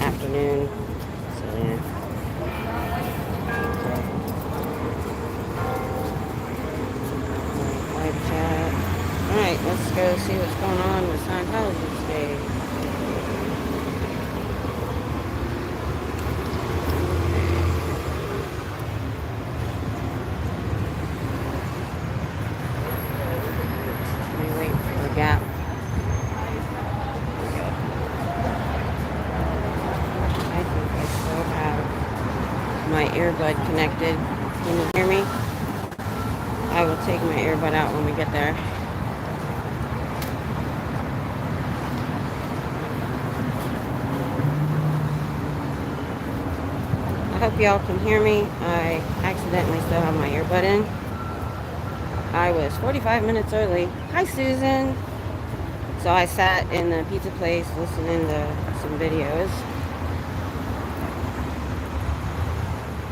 afternoon. So yeah. Live chat. Alright, let's go see what's going on with Scientology today. Let me wait for the gap. I think I still have my earbud connected. Can you hear me? I will take my earbud out when we get there. I hope y'all can hear me. I accidentally still have my earbud in. I was 45 minutes early. Hi, Susan. So I sat in the pizza place listening to some videos.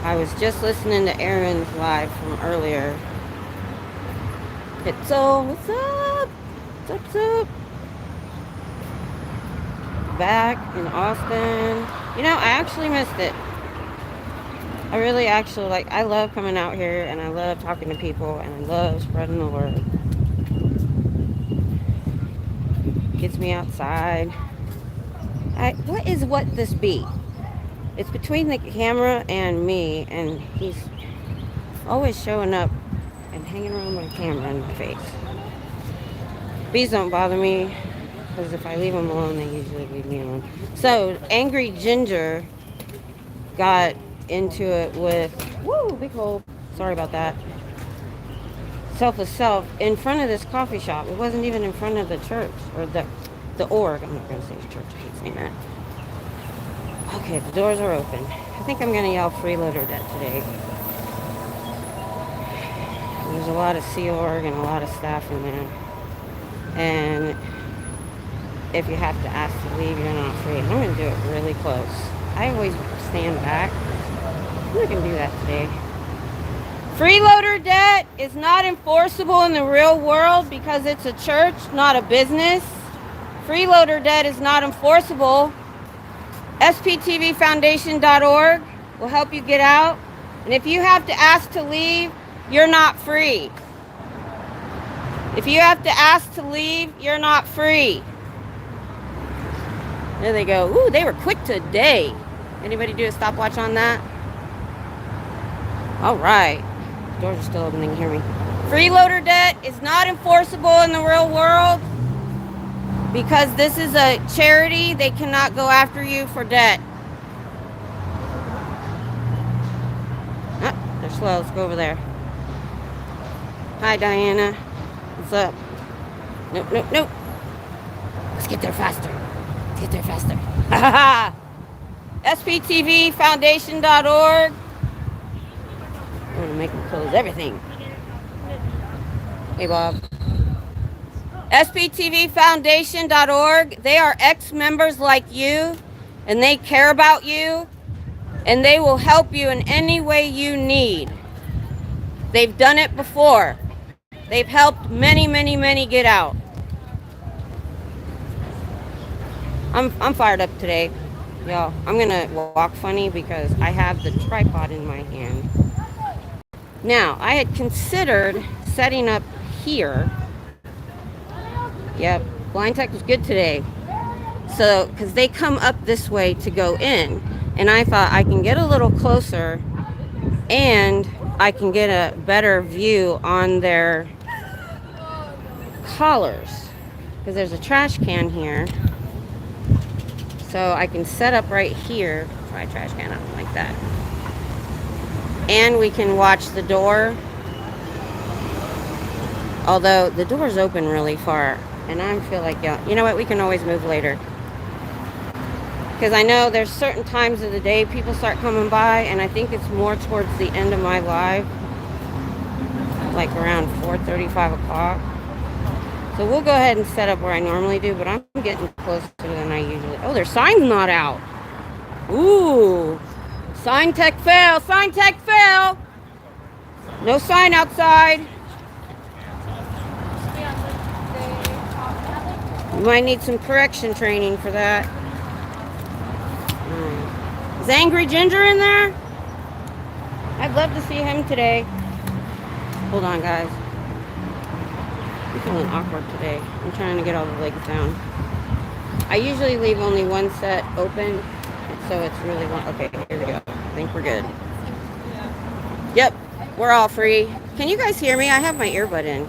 I was just listening to Aaron's live from earlier. So, what's up? What's up? Back in Austin. You know, I actually missed it. I really actually, like, I love coming out here and I love talking to people and I love spreading the word. Gets me outside. What this be? It's between the camera and me, and he's always showing up and hanging around my camera in my face. Bees don't bother me, because if I leave them alone, they usually leave me alone. So, Angry Ginger got into it with, woo, big hole. Sorry about that. Selfless Self in front of this coffee shop. It wasn't even in front of the church, or the org. I'm not going to say church. I hate saying that. Okay, the doors are open. I think I'm going to yell freeloader debt today. There's a lot of Sea Org and a lot of staff in there. And if you have to ask to leave, you're not free. I'm going to do it really close. I always stand back. I'm not going to do that today. Freeloader debt is not enforceable in the real world because it's a church, not a business. Freeloader debt is not enforceable. SPTVfoundation.org will help you get out. And if you have to ask to leave, you're not free. If you have to ask to leave, you're not free. There they go. Ooh, they were quick today. Anybody do a stopwatch on that? All right. Doors are still open. They can hear me. Freeloader debt is not enforceable in the real world because this is a charity. They cannot go after you for debt. Oh, they're slow. Let's go over there. Hi, Diana. What's up? Nope, nope, nope. Let's get there faster. Let's get there faster. Ha ha ha. SPTVfoundation.org. I'm gonna make them close everything. Hey, Bob. SPTVfoundation.org. They are ex-members like you, and they care about you, and they will help you in any way you need. They've done it before. They've helped many, many, many get out. I'm fired up today, y'all. I'm gonna walk funny because I have the tripod in my hand. Now, I had considered setting up here. Yep, Blind Tech was good today. So, because they come up this way to go in. And I thought I can get a little closer and I can get a better view on their collars. Because there's a trash can here. So I can set up right here. Try a trash can out like that. And we can watch the door. Although the door's open really far. And I feel like, you know what, we can always move later. Because I know there's certain times of the day people start coming by. And I think it's more towards the end of my live. Like around 4:30, 5 o'clock. So we'll go ahead and set up where I normally do. But I'm getting closer than I usually. Oh, their sign's not out. Ooh. Sign tech fail. Sign tech fail. No sign outside. You might need some correction training for that. Is Angry Ginger in there? I'd love to see him today. Hold on, guys. I'm feeling awkward today. I'm trying to get all the legs down. I usually leave only one set open, so it's really one. Okay, here we go. I think we're good. Yep, we're all free. Can you guys hear me? I have my earbud in.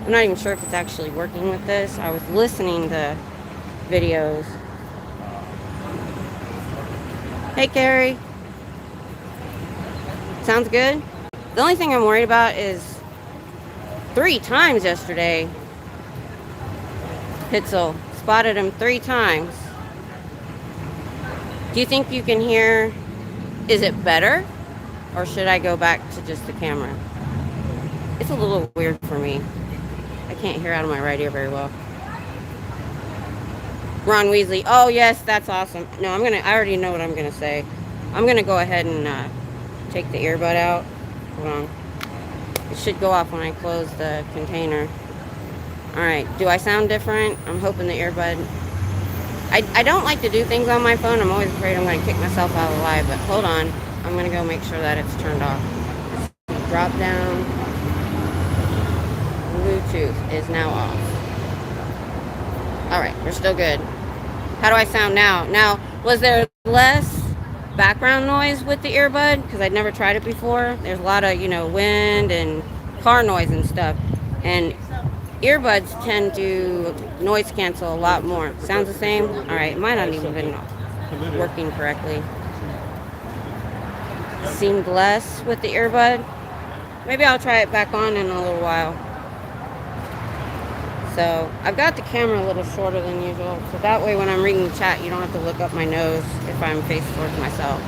I'm not even sure if it's actually working with this. I was listening to videos. Hey, Carrie. Sounds good? The only thing I'm worried about is 3 times yesterday. Pitzel spotted him 3 times. Do you think you can hear? Is it better? Or should I go back to just the camera? It's a little weird for me. I can't hear out of my right ear very well. Ron Weasley. Oh, yes, that's awesome. No, I already know what I'm gonna say. I'm gonna go ahead and take the earbud out. Hold on. It should go off when I close the container. Alright, do I sound different? I'm hoping the earbud... I don't like to do things on my phone. I'm always afraid I'm going to kick myself out of the live, but hold on. I'm going to go make sure that it's turned off. Drop down. Bluetooth is now off. Alright, we're still good. How do I sound now? Now, was there less background noise with the earbud? Because I'd never tried it before. There's a lot of, wind and car noise and stuff. And earbuds tend to noise cancel a lot more. Sounds the same? Alright, mine not even been working correctly. Seemed less with the earbud. Maybe I'll try it back on in a little while. So, I've got the camera a little shorter than usual, so that way when I'm reading the chat, you don't have to look up my nose if I'm faced towards myself.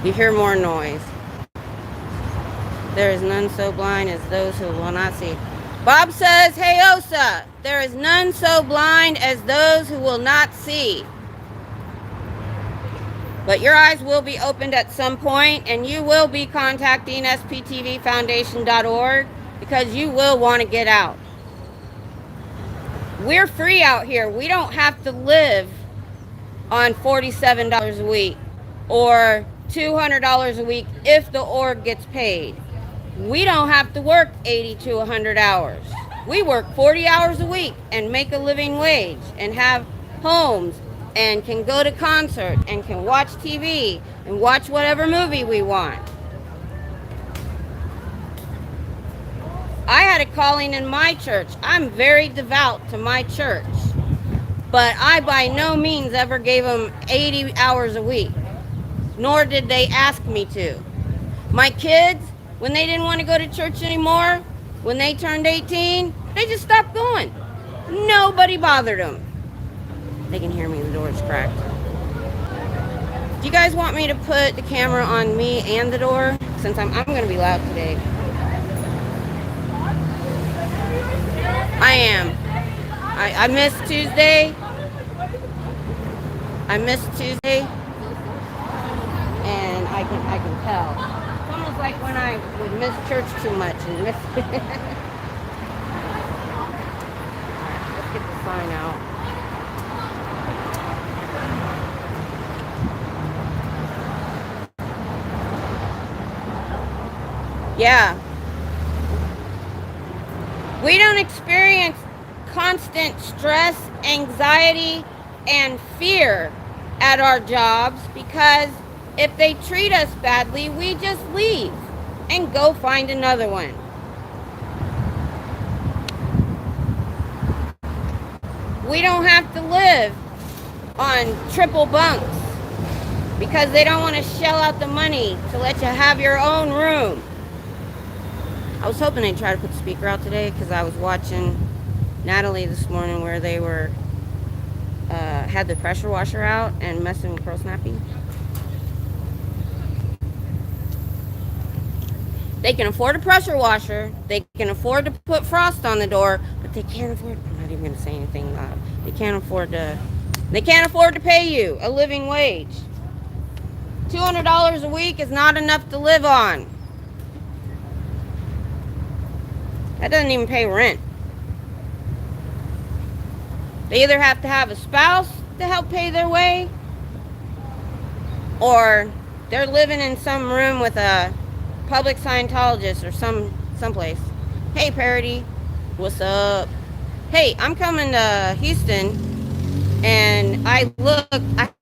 You hear more noise. There is none so blind as those who will not see. Bob says, hey Osa, there is none so blind as those who will not see. But your eyes will be opened at some point, and you will be contacting sptvfoundation.org because you will want to get out. We're free out here. We don't have to live on $47 a week or $200 a week if the org gets paid. We don't have to work 80 to 100 hours. We work 40 hours a week and make a living wage and have homes and can go to concerts and can watch TV and watch whatever movie we want. I had a calling in my church. I'm very devout to my church, but I by no means ever gave them 80 hours a week, nor did they ask me to. My kids, when they didn't want to go to church anymore, when they turned 18, they just stopped going. Nobody bothered them. They can hear me, the door is cracked. Do you guys want me to put the camera on me and the door? Since I'm going to be loud today. I am. I missed Tuesday. And I can tell. It's almost like when I would miss church too much and miss. Alright, let's get the sign out. Yeah. We don't experience constant stress, anxiety, and fear at our jobs because if they treat us badly, we just leave and go find another one. We don't have to live on triple bunks because they don't want to shell out the money to let you have your own room. I was hoping they'd try to put the speaker out today because I was watching Natalie this morning where they were had the pressure washer out and messing with Pearl Snappy. They can afford a pressure washer. They can afford to put frost on the door, but they can't afford. I'm not even going to say anything loud. They can't afford to pay you a living wage. $200 a week is not enough to live on. That doesn't even pay rent. They either have to have a spouse to help pay their way, or they're living in some room with a public Scientologist or someplace. Hey, Parody, what's up? Hey, I'm coming to Houston, and I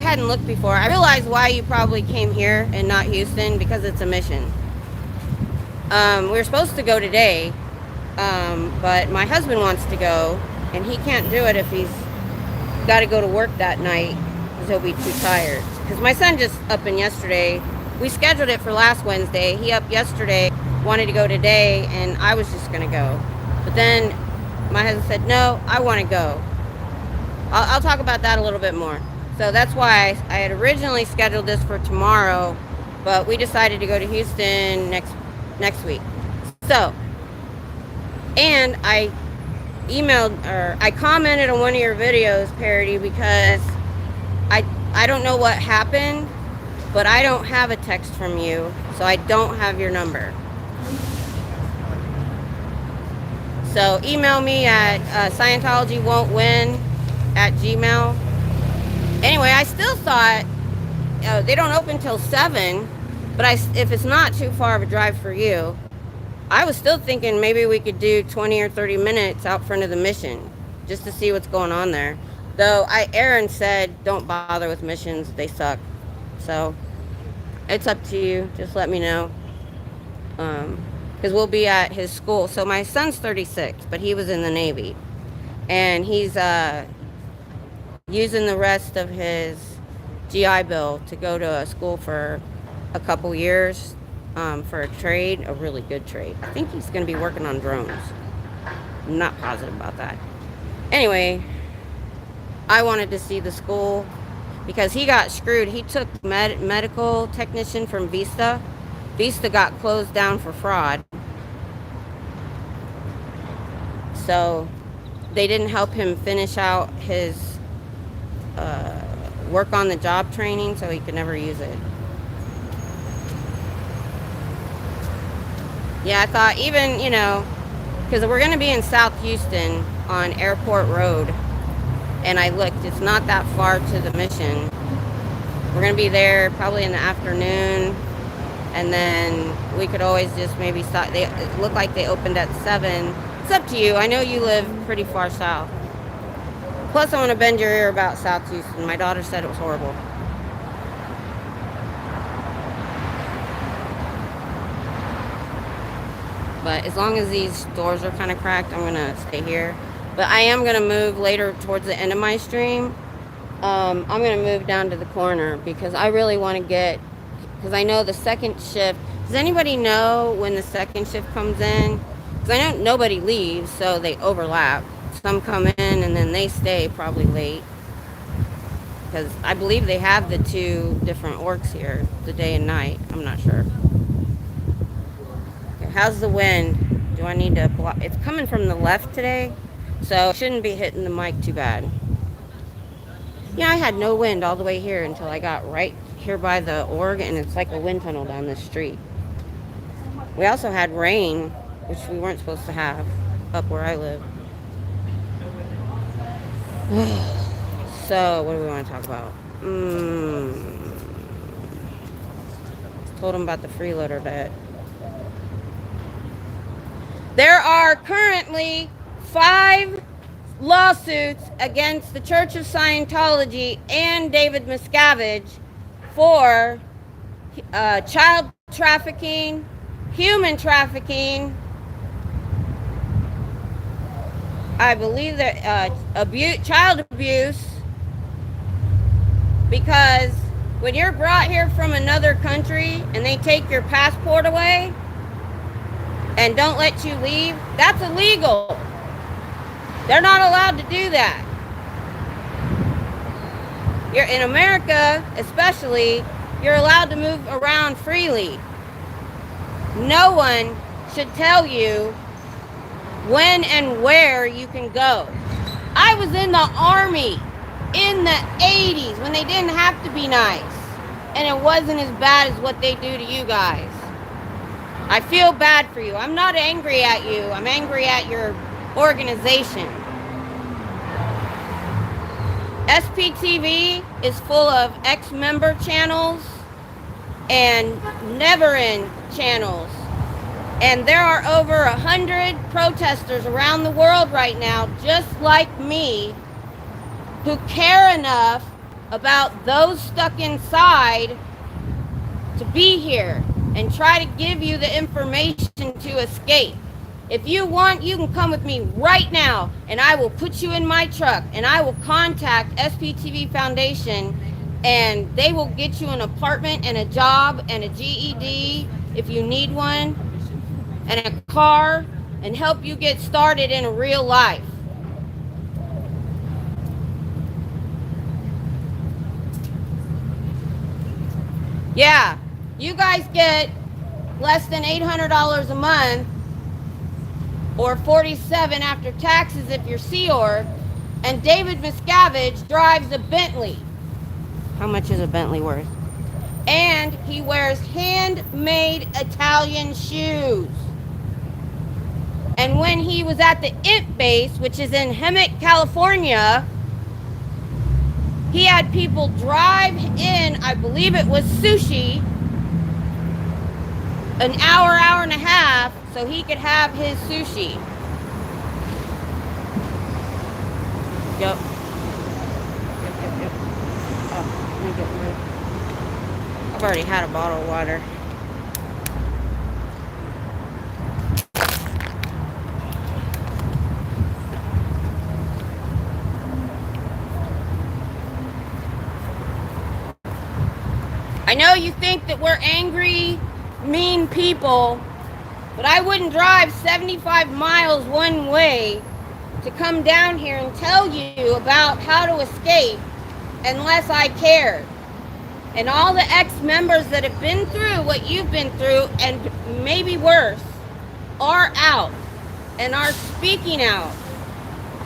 hadn't looked before. I realized why you probably came here and not Houston, because it's a mission. We were supposed to go today, but my husband wants to go, and he can't do it if he's got to go to work that night, because he'll be too tired. Because my son just up in yesterday. We scheduled it for last Wednesday. He up yesterday, wanted to go today, and I was just going to go. But then my husband said, no, I want to go. I'll talk about that a little bit more. So that's why I had originally scheduled this for tomorrow, but we decided to go to Houston next week. So, and I commented on one of your videos, Parody, because I don't know what happened, but I don't have a text from you, so I don't have your number. So email me at scientologywontwin at gmail. Anyway, I still thought, they don't open till 7, but if it's not too far of a drive for you, I was still thinking maybe we could do 20 or 30 minutes out front of the mission, just to see what's going on there. Though Aaron said, don't bother with missions, they suck. So it's up to you, just let me know. Because we'll be at his school. So my son's 36, but he was in the Navy. And he's using the rest of his GI Bill to go to a school for a couple years, for a trade, a really good trade. I think he's going to be working on drones. I'm not positive about that. Anyway, I wanted to see the school because he got screwed. He took medical technician from Vista. Vista got closed down for fraud. So they didn't help him finish out his work on the job training, so he could never use it. Yeah, I thought even, because we're going to be in South Houston on Airport Road. And I looked, it's not that far to the mission. We're going to be there probably in the afternoon. And then we could always just maybe stop. It looked like they opened at 7. It's up to you. I know you live pretty far south. Plus, I want to bend your ear about South Houston. My daughter said it was horrible. But as long as these doors are kind of cracked, I'm going to stay here. But I am going to move later towards the end of my stream. I'm going to move down to the corner because I really want to because I know the second shift. Does anybody know when the second shift comes in? Because I know nobody leaves, so they overlap. Some come in and then they stay probably late. Because I believe they have the 2 different orgs here, the day and night. I'm not sure. Okay, how's the wind? Do I need to block? It's coming from the left today, so it shouldn't be hitting the mic too bad. Yeah, I had no wind all the way here until I got right here by the org, and it's like a wind tunnel down the street. We also had rain, which we weren't supposed to have up where I live. So, what do we want to talk about? Told them about the freeloader debt. There are currently 5 lawsuits against the Church of Scientology and David Miscavige for child trafficking, human trafficking, I believe that child abuse, because when you're brought here from another country and they take your passport away and don't let you leave, that's illegal. They're not allowed to do that. You're in America, especially, you're allowed to move around freely. No one should tell you when and where you can go. I was in the Army in the 80s when they didn't have to be nice. And it wasn't as bad as what they do to you guys. I feel bad for you. I'm not angry at you. I'm angry at your organization. SPTV is full of ex-member channels and never-end channels. And there are over 100 protesters around the world right now, just like me, who care enough about those stuck inside to be here and try to give you the information to escape. If you want, you can come with me right now, and I will put you in my truck, and I will contact SPTV Foundation, and they will get you an apartment and a job and a GED if you need one, and a car, and help you get started in a real life. Yeah, you guys get less than $800 a month, or $47 after taxes if you're Sea Org, and David Miscavige drives a Bentley. How much is a Bentley worth? And he wears handmade Italian shoes. And when he was at the IT base, which is in Hemet, California, he had people drive in, I believe it was sushi, an hour, hour and a half, so he could have his sushi. Yep. Oh, let me get my... I've already had a bottle of water. I know you think that we're angry, mean people, but I wouldn't drive 75 miles one way to come down here and tell you about how to escape unless I cared. And all the ex-members that have been through what you've been through, and maybe worse, are out and are speaking out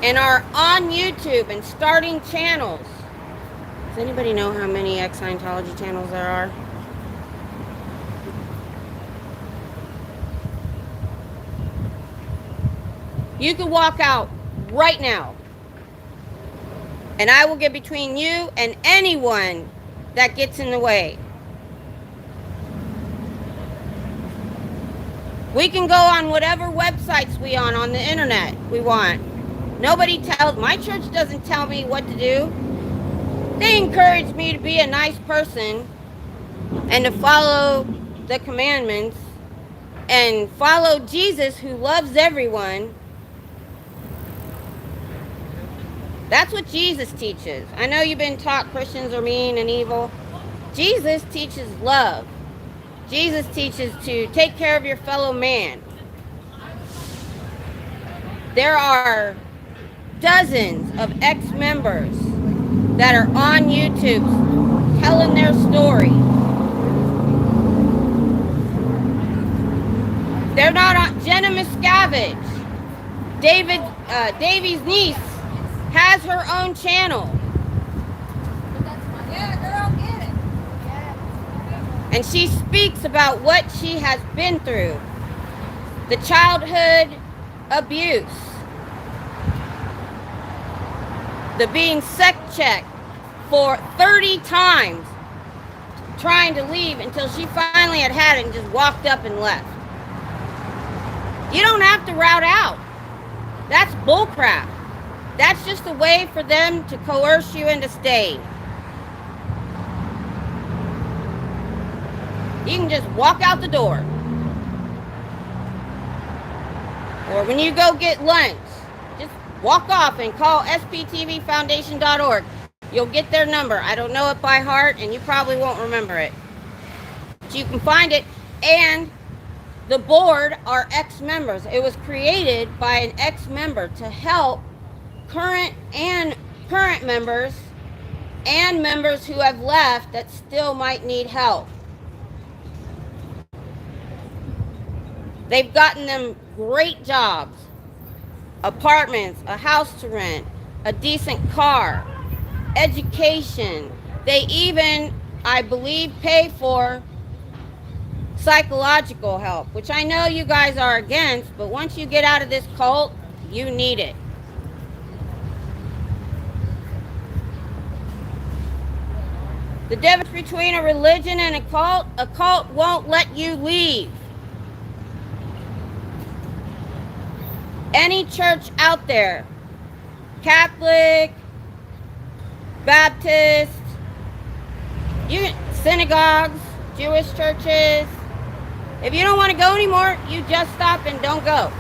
and are on YouTube and starting channels. Does anybody know how many ex-Scientology channels there are? You could walk out right now, and I will get between you and anyone that gets in the way. We can go on whatever websites we on the internet we want. Nobody tells, my church doesn't tell me what to do. They encourage me to be a nice person and to follow the commandments and follow Jesus, who loves everyone. That's what Jesus teaches. I know you've been taught Christians are mean and evil. Jesus teaches love. Jesus teaches to take care of your fellow man. There are dozens of ex-members that are on YouTube telling their story. They're not on. Jenna Miscavige, Davy's niece, has her own channel. Yeah, girl, get it. And she speaks about what she has been through. The childhood abuse. The being sex checked for 30 times, trying to leave until she finally had it and just walked up and left. You don't have to route out. That's bullcrap. That's just a way for them to coerce you into staying. You can just walk out the door. Or when you go get lunch, just walk off and call sptvfoundation.org. You'll get their number. I don't know it by heart, and you probably won't remember it. But you can find it, and the board are ex-members. It was created by an ex-member to help current members and members who have left that still might need help. They've gotten them great jobs, apartments, a house to rent, a decent car, education. They even, I believe, pay for psychological help, which I know you guys are against, but once you get out of this cult, you need it. The difference between a religion and a cult won't let you leave. Any church out there, Catholic, Baptist, synagogues, Jewish churches, if you don't want to go anymore, you just stop and don't go.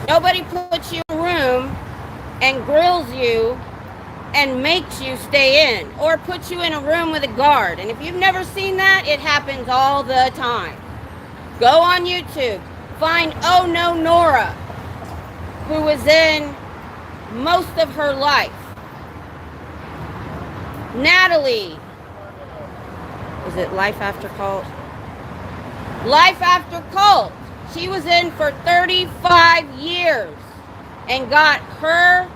Nobody puts you in a room and grills you and makes you stay in, or puts you in a room with a guard. And if you've never seen that, it happens all the time. Go on YouTube, find Oh No Nora, who was in most of her life. Natalie, is it Life After Cult? Life After Cult. She was in for 35 years and got her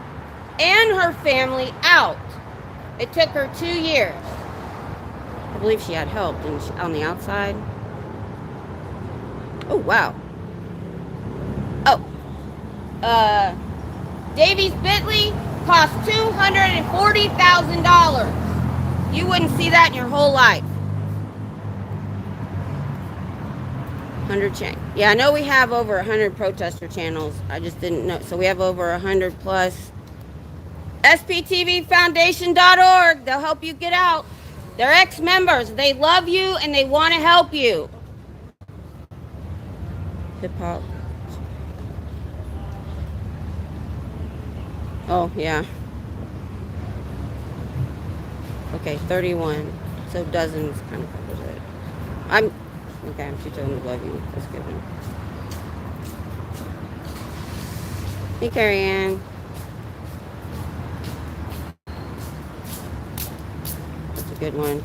and her family out. It took her 2 years. I believe she had help on the outside. Oh, wow. Oh. Davies Bentley cost $240,000. You wouldn't see that in your whole life. 100 chain. Yeah, I know we have over 100 protester channels. I just didn't know. So we have over 100 plus. SPTVFoundation.org. They'll help you get out. They're ex-members. They love you and they want to help you. Hip hop. Oh, yeah. Okay, 31. So dozens kind of covers it. Okay, I'm too told to love you. That's good one. Hey, Carrie Ann. That's a good one.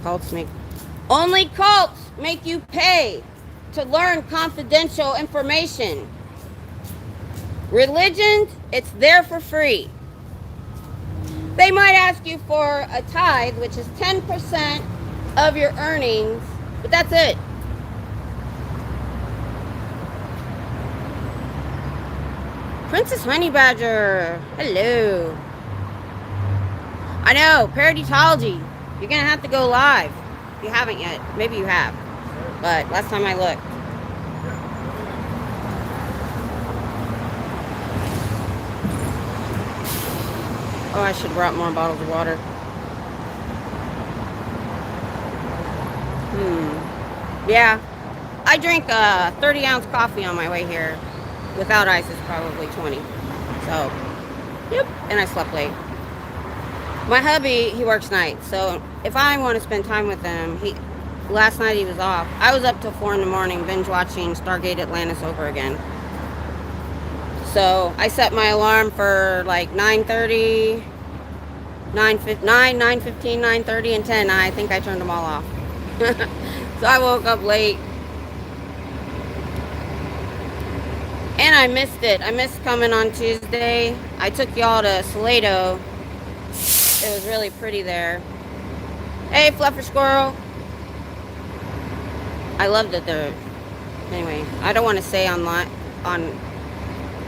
Only cults make you pay to learn confidential information. Religions, it's there for free. They might ask you for a tithe, which is 10% of your earnings, but that's it. Princess Honey Badger, hello. I know, Paraditology. You're gonna have to go live. If you haven't yet, maybe you have, but last time I looked. Oh, I should have brought more bottles of water. Yeah, I drank a 30-ounce coffee on my way here. Without ice, it's probably 20. So, yep. And I slept late. My hubby, he works nights. So, if I want to spend time with him, last night he was off. I was up till 4 in the morning, binge watching Stargate Atlantis over again. So, I set my alarm for like 9:30, 9:15, 9:30, and 10. I think I turned them all off. So, I woke up late. And I missed it. I missed coming on Tuesday. I took y'all to Salado. It was really pretty there. Hey, Fluffer Squirrel. I loved it there. Anyway, I don't want to say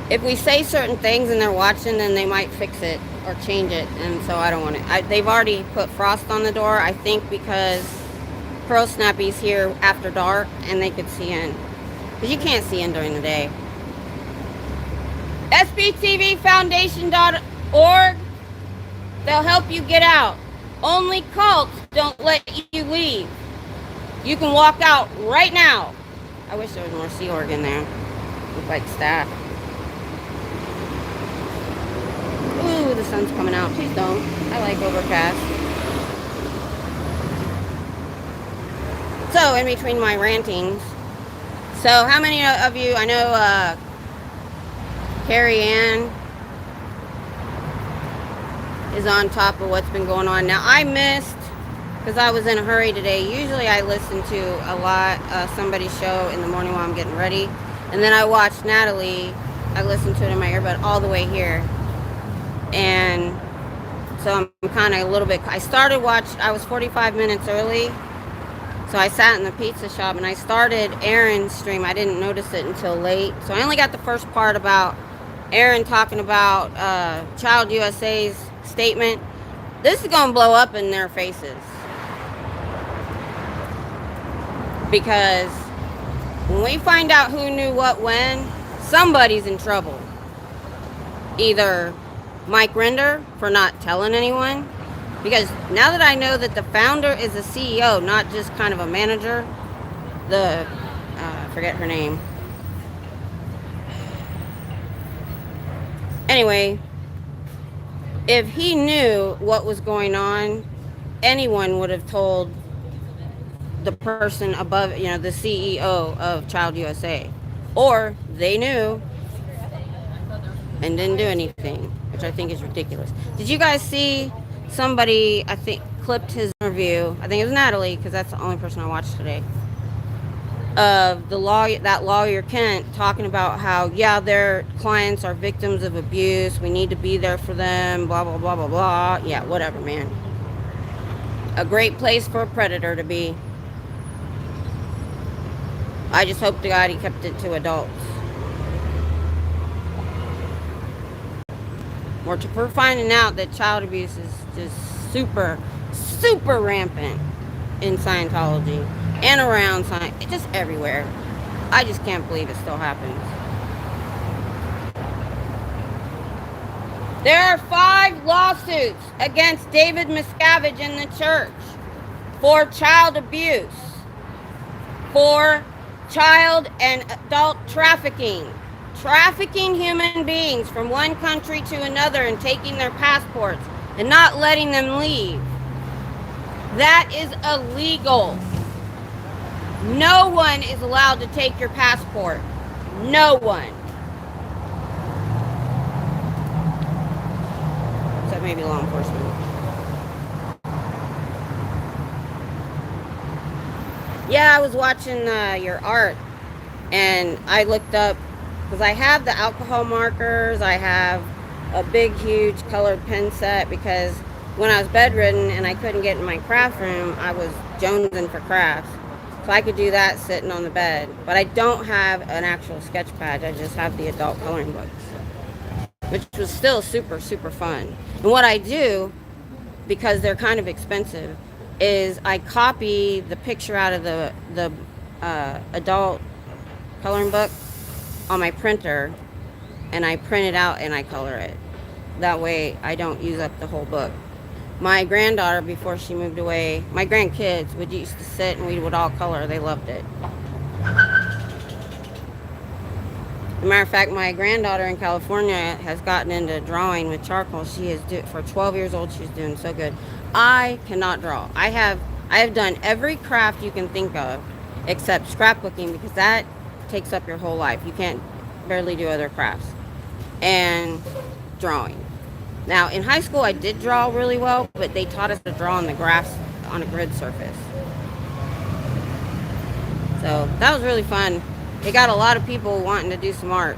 if we say certain things and they're watching, then they might fix it or change it. And so I don't want it. They've already put frost on the door, I think, because Pearl Snappy's here after dark and they could see in. Because you can't see in during the day. SPTVFoundation.org. They'll help you get out. Only cults don't let you leave. You can walk out right now. I wish there was more Sea Org in there. Look like staff. Ooh, the sun's coming out. Please don't. I like overcast. So, in between my rantings. So, how many of you, I know, Carrie Ann is on top of what's been going on. Now, I missed, because I was in a hurry today. Usually I listen to a lot, somebody's show in the morning while I'm getting ready. And then I watched Natalie. I listened to it in my earbud all the way here. And so I'm kind of a little bit, I was 45 minutes early. So I sat in the pizza shop and I started Aaron's stream. I didn't notice it until late. So I only got the first part about Aaron talking about Child USA's statement. This is gonna blow up in their faces. Because when we find out who knew what when, somebody's in trouble. Either Mike Render for not telling anyone, because now that I know that the founder is a CEO, not just kind of a manager, I forget her name. Anyway, if he knew what was going on, anyone would have told the person above, the CEO of Child USA. Or they knew and didn't do anything, which I think is ridiculous. Did you guys see somebody, I think, clipped his interview? I think it was Natalie, because that's the only person I watched today. Of that lawyer Kent talking about how, yeah, their clients are victims of abuse. We need to be there for them. Blah blah blah blah blah. Yeah, whatever, man. A great place for a predator to be. I just hope to God he kept it to adults. We're finding out that child abuse is just super, super rampant in Scientology and around Scientology, just everywhere. I just can't believe it still happens. There are 5 lawsuits against David Miscavige in the church for child abuse, for child and adult trafficking human beings from one country to another and taking their passports and not letting them leave. That is illegal. No one is allowed to take your passport. No one. Except maybe law enforcement. Yeah, I was watching your art, and I looked up, because I have the alcohol markers, I have a big, huge colored pen set, because when I was bedridden and I couldn't get in my craft room, I was jonesing for crafts. So I could do that sitting on the bed. But I don't have an actual sketch pad. I just have the adult coloring books, which was still super, super fun. And what I do, because they're kind of expensive, is I copy the picture out of the adult coloring book on my printer, and I print it out and I color it. That way I don't use up the whole book. My granddaughter, before she moved away, my grandkids would used to sit and we would all color. They loved it. As a matter of fact, my granddaughter in California has gotten into drawing with charcoal. She is for 12 years old. She's doing so good. I cannot draw. I have done every craft you can think of, except scrapbooking, because that takes up your whole life. You can't barely do other crafts. And drawing. Now, in high school, I did draw really well, but they taught us to draw on the grass on a grid surface. So that was really fun. It got a lot of people wanting to do some art.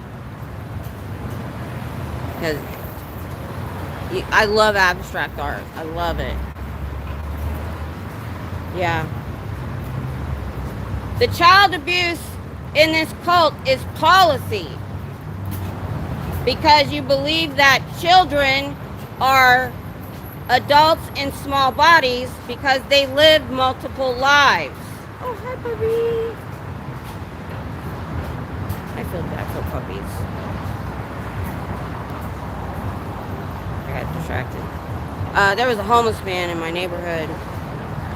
Because I love abstract art. I love it. Yeah. The child abuse in this cult is policy. Because you believe that children are adults in small bodies because they live multiple lives. Oh, hi, puppy. I feel bad for puppies. I got distracted. There was a homeless man in my neighborhood,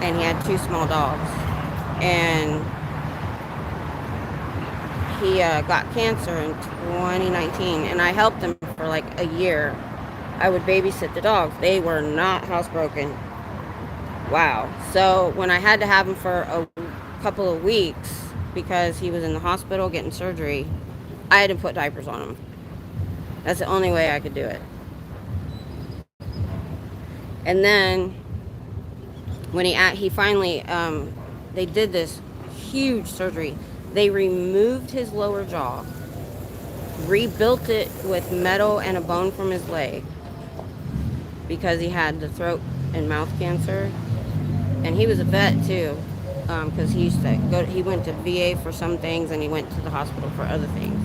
and he had 2 small dogs. And he got cancer in 2019, and I helped him for like a year. I would babysit the dogs. They were not housebroken. Wow. So when I had to have him for a couple of weeks because he was in the hospital getting surgery, I had to put diapers on him. That's the only way I could do it. And then when he finally, they did this huge surgery. They removed his lower jaw, rebuilt it with metal and a bone from his leg because he had the throat and mouth cancer. And he was a vet too, because he went to VA for some things and he went to the hospital for other things.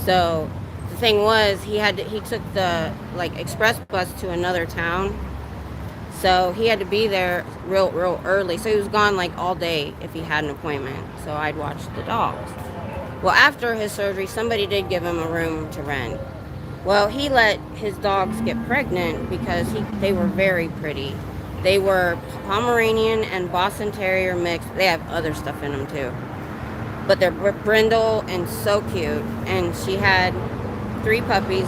So the thing was, he took the express bus to another town, So he had to be there real early. So he was gone like all day if he had an appointment. So I'd watch the dogs. Well, after his surgery, somebody did give him a room to rent. Well, he let his dogs get pregnant because they were very pretty. They were Pomeranian and Boston Terrier mixed. They have other stuff in them too. But they're brindle and so cute. And she had 3 puppies.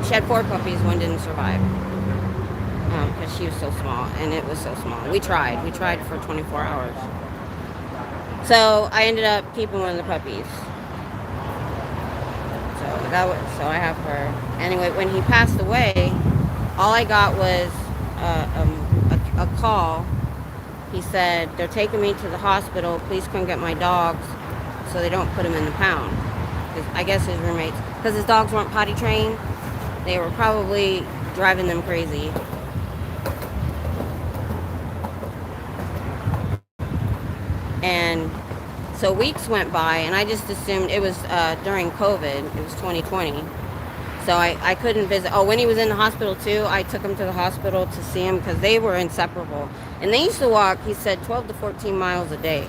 She had 4 puppies. One didn't survive because she was so small, and it was so small. We tried for 24 hours. So I ended up keeping one of the puppies. So I have her. Anyway, when he passed away, all I got was a call. He said, they're taking me to the hospital. Please come get my dogs so they don't put them in the pound. I guess his roommates, because his dogs weren't potty trained, they were probably driving them crazy. And so weeks went by, and I just assumed it was during COVID. It was 2020. So I couldn't visit. Oh, when he was in the hospital too, I took him to the hospital to see him because they were inseparable. And they used to walk, he said, 12 to 14 miles a day.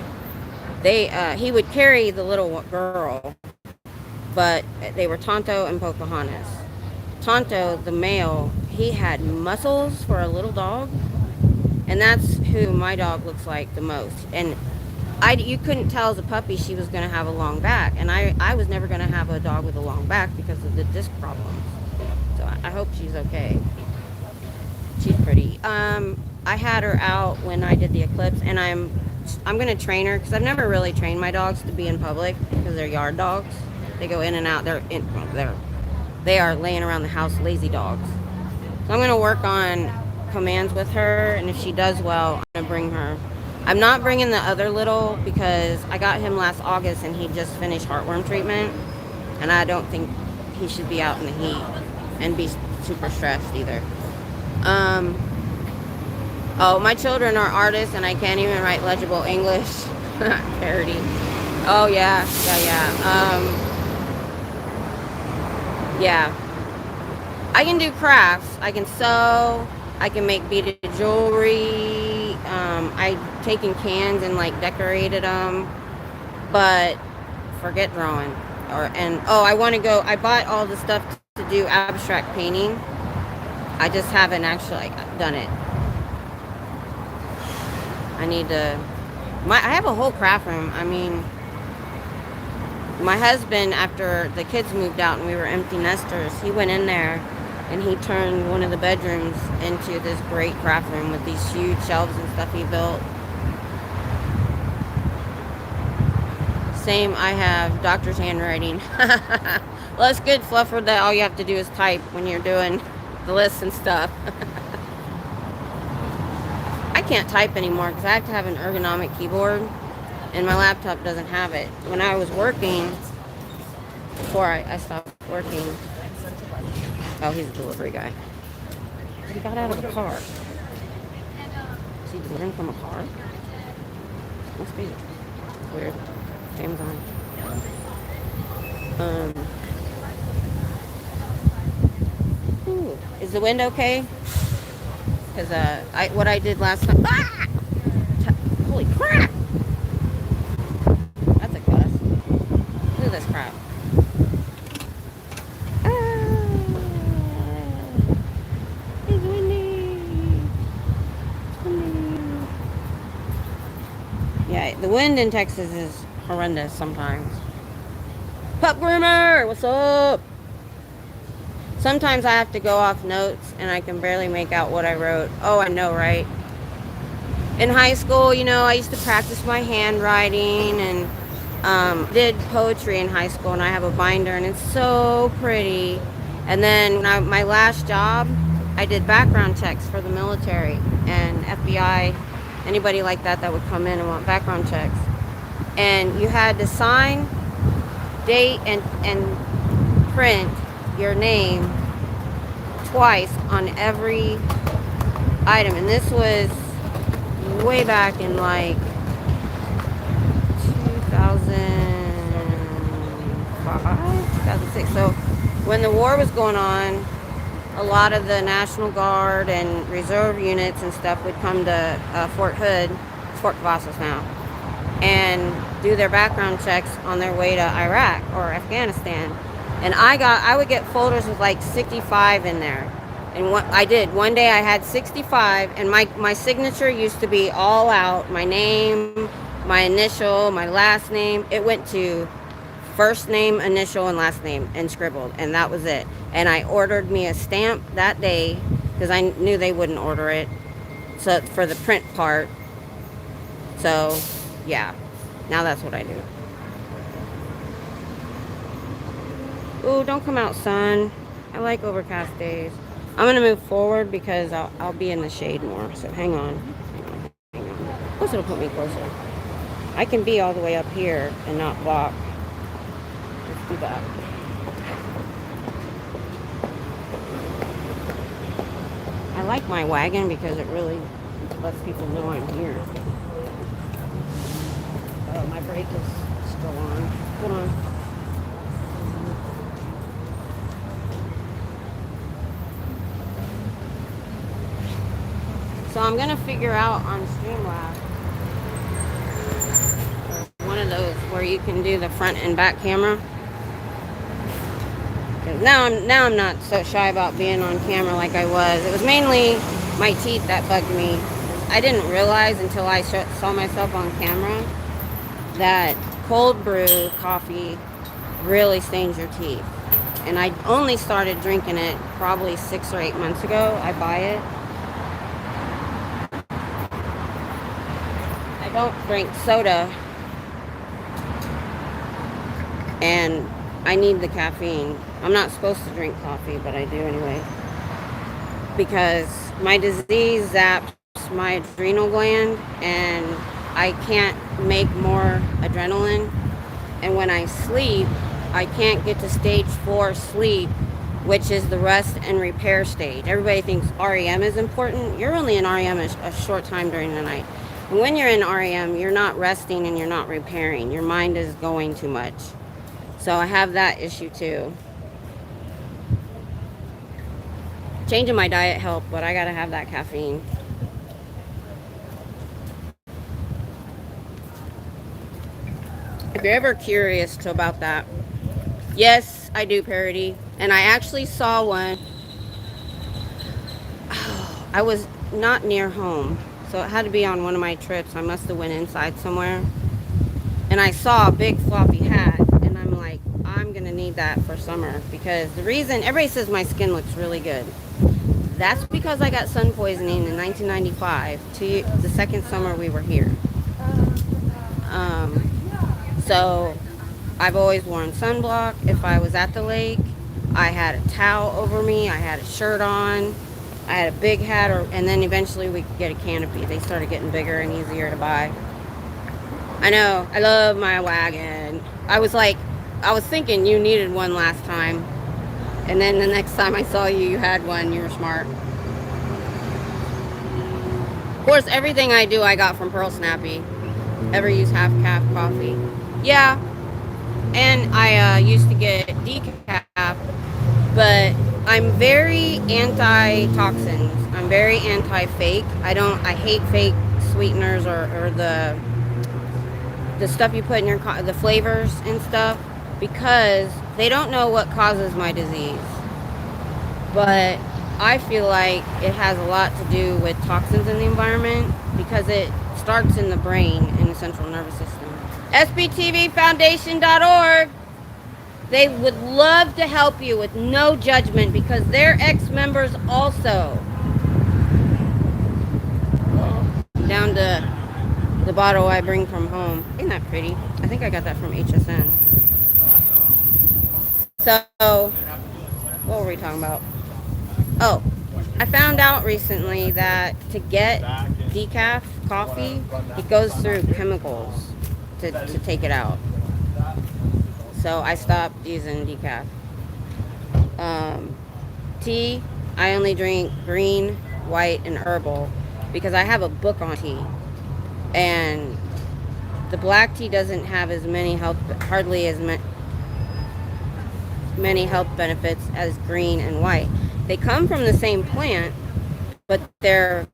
He would carry the little girl, but they were Tonto and Pocahontas. Tonto, the male, he had muscles for a little dog, and that's who my dog looks like the most. And you couldn't tell as a puppy she was going to have a long back, and I was never going to have a dog with a long back because of the disc problems. So I hope she's okay. She's pretty. I had her out when I did the eclipse, and I'm going to train her because I've never really trained my dogs to be in public because they're yard dogs. They go in and out. They are laying around the house lazy dogs. So I'm going to work on commands with her, and if she does well, I'm going to bring her. I'm not bringing the other little because I got him last August and he just finished heartworm treatment, and I don't think he should be out in the heat and be super stressed either. Oh, my children are artists and I can't even write legible English. Parody. Oh yeah. Yeah. I can do crafts. I can sew. I can make beaded jewelry. I've taken cans and like decorated them, but forget drawing. I want to go. I bought all the stuff to do abstract painting. I just haven't actually done it. I need to. I have a whole craft room. I mean, my husband, after the kids moved out and we were empty nesters, he went in there and he turned one of the bedrooms into this great craft room with these huge shelves and stuff he built. Same, I have doctor's handwriting. Well, it's good, Fluffer, that all you have to do is type when you're doing the lists and stuff. I can't type anymore because I have to have an ergonomic keyboard, and my laptop doesn't have it. When I was working, before I stopped working, oh, he's a delivery guy. He got out of the car. Is he delivering from a car? Must be weird. Amazon. Ooh, is the wind okay? Because what I did last time. Ah! Holy crap! That's a gust. Look at this crap. It's windy. It's windy. Yeah, the wind in Texas is horrendous sometimes. Pup groomer, what's up? Sometimes I have to go off notes and I can barely make out what I wrote. Oh, I know, right? In high school, I used to practice my handwriting and did poetry in high school, and I have a binder and it's so pretty. And then my last job, I did background checks for the military and FBI, anybody like that would come in and want background checks. And you had to sign, date, and print your name twice on every item. And this was way back in like 2005, 2006. So when the war was going on, a lot of the National Guard and reserve units and stuff would come to Fort Hood, Fort Cavazos now, and do their background checks on their way to Iraq or Afghanistan. And I would get folders with like 65 in there. And what I did, one day I had 65, and my signature used to be all out, my name, my initial, my last name. It went to first name, initial, and last name, and scribbled, and that was it. And I ordered me a stamp that day because I knew they wouldn't order it, so for the print part. So yeah, now that's what I do. Ooh, don't come out, sun. I like overcast days. I'm gonna move forward because I'll be in the shade more. So hang on. Plus it'll put me closer. I can be all the way up here and not block. Let's do that. I like my wagon because it really lets people know I'm here. Oh, my brake is still on. Hold on. So I'm gonna figure out on Streamlabs one of those where you can do the front and back camera. Now I'm not so shy about being on camera like I was. It was mainly my teeth that bugged me. I didn't realize until I saw myself on camera that cold brew coffee really stains your teeth. And I only started drinking it probably 6 or 8 months ago. I buy it. I don't drink soda, and I need the caffeine. I'm not supposed to drink coffee, but I do anyway, because my disease zaps my adrenal gland and I can't make more adrenaline. And when I sleep, I can't get to stage 4 sleep, which is the rest and repair stage. Everybody thinks REM is important. You're only in REM a short time during the night. And when you're in REM, you're not resting and you're not repairing. Your mind is going too much. So I have that issue too. Changing my diet helped, but I gotta have that caffeine. If you're ever curious about that, yes, I do parody. And I actually saw one. I was not near home, so it had to be on one of my trips. I must have went inside somewhere. And I saw a big floppy hat, and I'm like, I'm gonna need that for summer, because the reason everybody says my skin looks really good, that's because I got sun poisoning in 1995, the second summer we were here. So I've always worn sunblock. If I was at the lake, I had a towel over me, I had a shirt on, I had a big hat, and then eventually we could get a canopy. They started getting bigger and easier to buy. I know, I love my wagon. I was thinking you needed one last time. And then the next time I saw you, you had one. You were smart. Of course, everything I do, I got from Pearl Snappy. Ever use half calf coffee? Yeah. And I used to get decaf, but I'm very anti-toxins. I'm very anti-fake. I hate fake sweeteners or the stuff you put in your the flavors and stuff, because they don't know what causes my disease. But I feel like it has a lot to do with toxins in the environment, because it starts in the brain, in the central nervous system. SBTVfoundation.org. They would love to help you with no judgment, because they're ex-members also. Down to the bottle I bring from home. Isn't that pretty? I think I got that from HSN. So, what were we talking about? Oh, I found out recently that to get decaf coffee, it goes through chemicals to take it out. So I stopped using decaf. Tea, I only drink green, white, and herbal, because I have a book on tea. And the black tea doesn't have as many hardly as many health benefits as green and white. They come from the same plant, but they're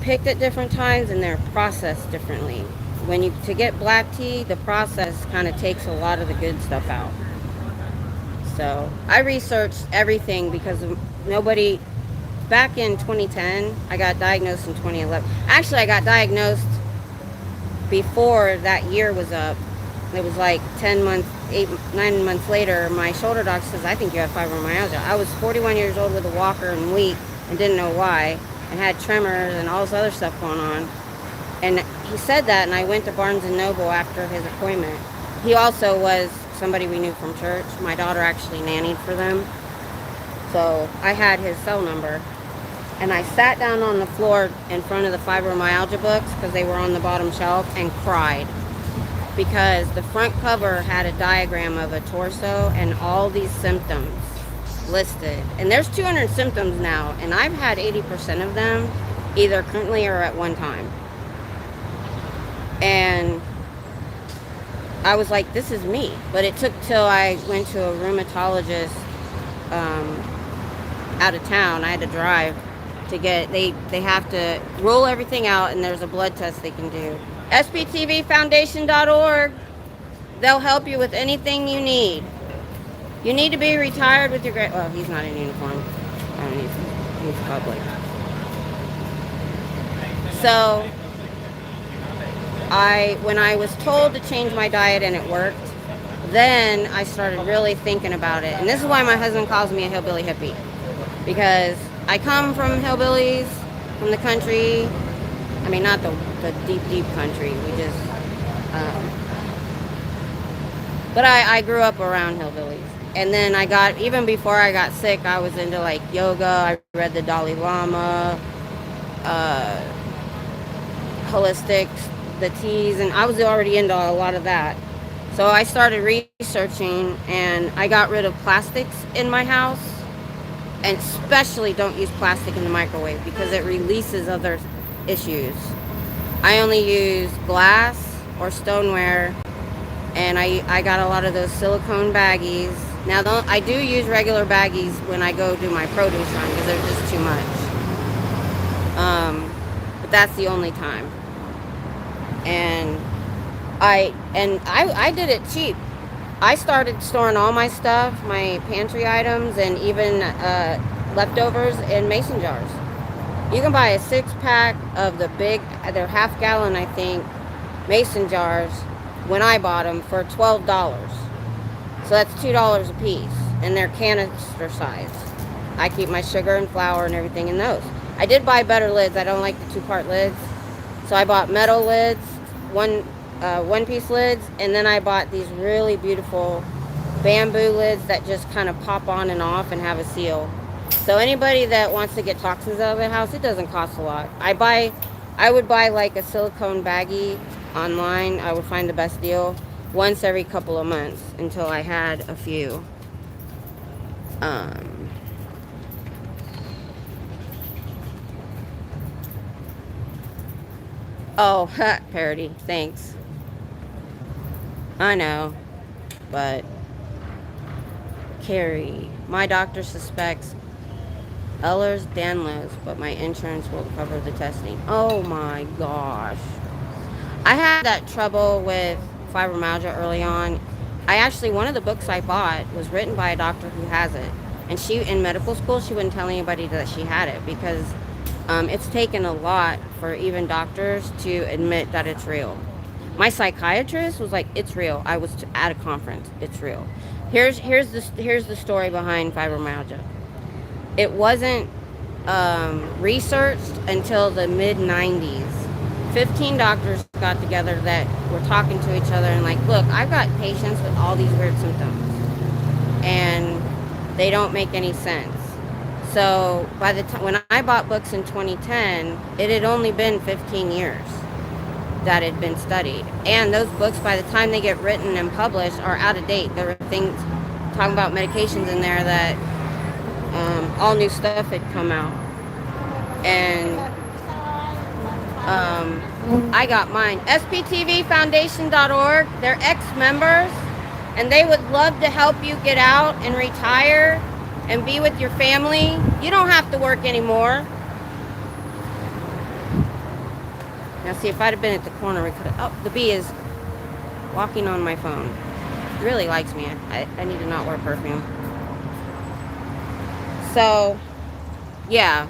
picked at different times and they're processed differently. To get black tea, the process kind of takes a lot of the good stuff out. So I researched everything because nobody. Back in 2010, I got diagnosed in 2011. Actually, I got diagnosed before that year was up. It was like 10 months, 9 months later, my shoulder doctor says, I think you have fibromyalgia. I was 41 years old with a walker and weak and didn't know why, and had tremors and all this other stuff going on. And he said that, and I went to Barnes & Noble after his appointment. He also was somebody we knew from church. My daughter actually nannied for them. So I had his cell number. And I sat down on the floor in front of the fibromyalgia books because they were on the bottom shelf and cried. Because the front cover had a diagram of a torso and all these symptoms listed. And there's 200 symptoms now, and I've had 80% of them either currently or at one time. And I was like, this is me. But it took till I went to a rheumatologist out of town. I had to drive to get, they have to rule everything out, and there's a blood test they can do. sptvfoundation.org. They'll help you with anything you need. You need to be retired with your well, he's not in uniform. I mean, he's public. So when I was told to change my diet and it worked, then I started really thinking about it. And this is why my husband calls me a hillbilly hippie, because I come from hillbillies, from the country. I mean, not the deep, deep country. We just, but I grew up around hillbillies. And then even before I got sick, I was into like yoga. I read the Dalai Lama, holistics, the teas, and I was already into a lot of that. So I started researching, and I got rid of plastics in my house. And especially don't use plastic in the microwave because it releases other issues. I only use glass or stoneware, and I got a lot of those silicone baggies. Now, I do use regular baggies when I go do my produce run because they're just too much. But that's the only time. And I did it cheap. I started storing all my stuff, my pantry items, and even leftovers in mason jars. You can buy a 6-pack of the big, they're half-gallon, I think, mason jars when I bought them for $12. So that's $2 a piece, and they're canister size. I keep my sugar and flour and everything in those. I did buy better lids. I don't like the 2-part lids. So I bought metal lids, one-piece lids, and then I bought these really beautiful bamboo lids that just kind of pop on and off and have a seal. So anybody that wants to get toxins out of the house, it doesn't cost a lot. I would buy like a silicone baggie online. I would find the best deal once every couple of months until I had a few. Oh, parody. Thanks. I know, but Carrie, my doctor suspects Ehlers-Danlos, but my insurance will cover the testing. Oh my gosh. I had that trouble with fibromyalgia early on. One of the books I bought was written by a doctor who has it. And in medical school, she wouldn't tell anybody that she had it because it's taken a lot for even doctors to admit that it's real. My psychiatrist was like, it's real. I was at a conference. It's real. Here's the story behind fibromyalgia. It wasn't researched until the mid-90s. 15 doctors got together that were talking to each other and like, look, I've got patients with all these weird symptoms and they don't make any sense. So by the time when I bought books in 2010, it had only been 15 years that had been studied. And those books, by the time they get written and published, are out of date. There were things talking about medications in there that all new stuff had come out. And I got mine. sptvfoundation.org. They're ex-members, and they would love to help you get out and retire and be with your family. You don't have to work anymore. Now see, if I'd have been at the corner, we could have... Oh, the bee is walking on my phone. He really likes me. I need to not wear perfume. So, yeah.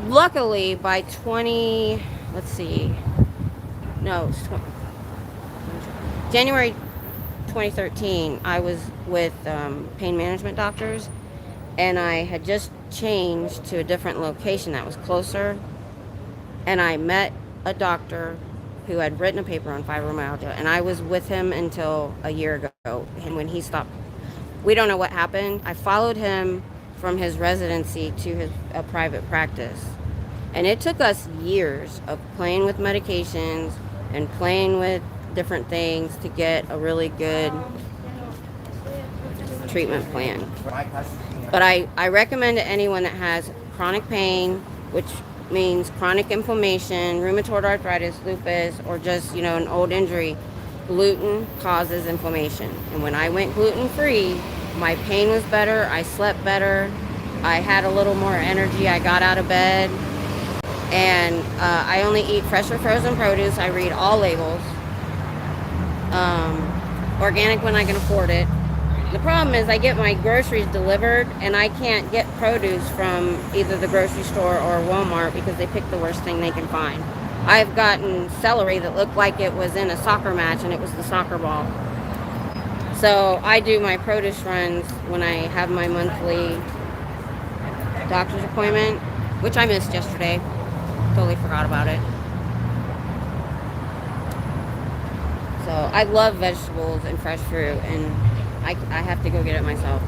Luckily, by 20... Let's see. No, it's January 2013, I was with pain management doctors, and I had just changed to a different location that was closer, and I met a doctor who had written a paper on fibromyalgia, and I was with him until a year ago, and when he stopped, we don't know what happened. I followed him from his residency to a private practice, and it took us years of playing with medications and playing with different things to get a really good treatment plan. But I recommend to anyone that has chronic pain, which means chronic inflammation, rheumatoid arthritis, lupus, or just, you know, an old injury, gluten causes inflammation. And when I went gluten-free, my pain was better, I slept better, I had a little more energy, I got out of bed, and I only eat fresh or frozen produce. I read all labels. Organic when I can afford it. The problem is I get my groceries delivered, and I can't get produce from either the grocery store or Walmart because they pick the worst thing they can find. I've gotten celery that looked like it was in a soccer match, and it was the soccer ball. So I do my produce runs when I have my monthly doctor's appointment, which I missed yesterday. Totally forgot about it. So I love vegetables and fresh fruit, and I have to go get it myself.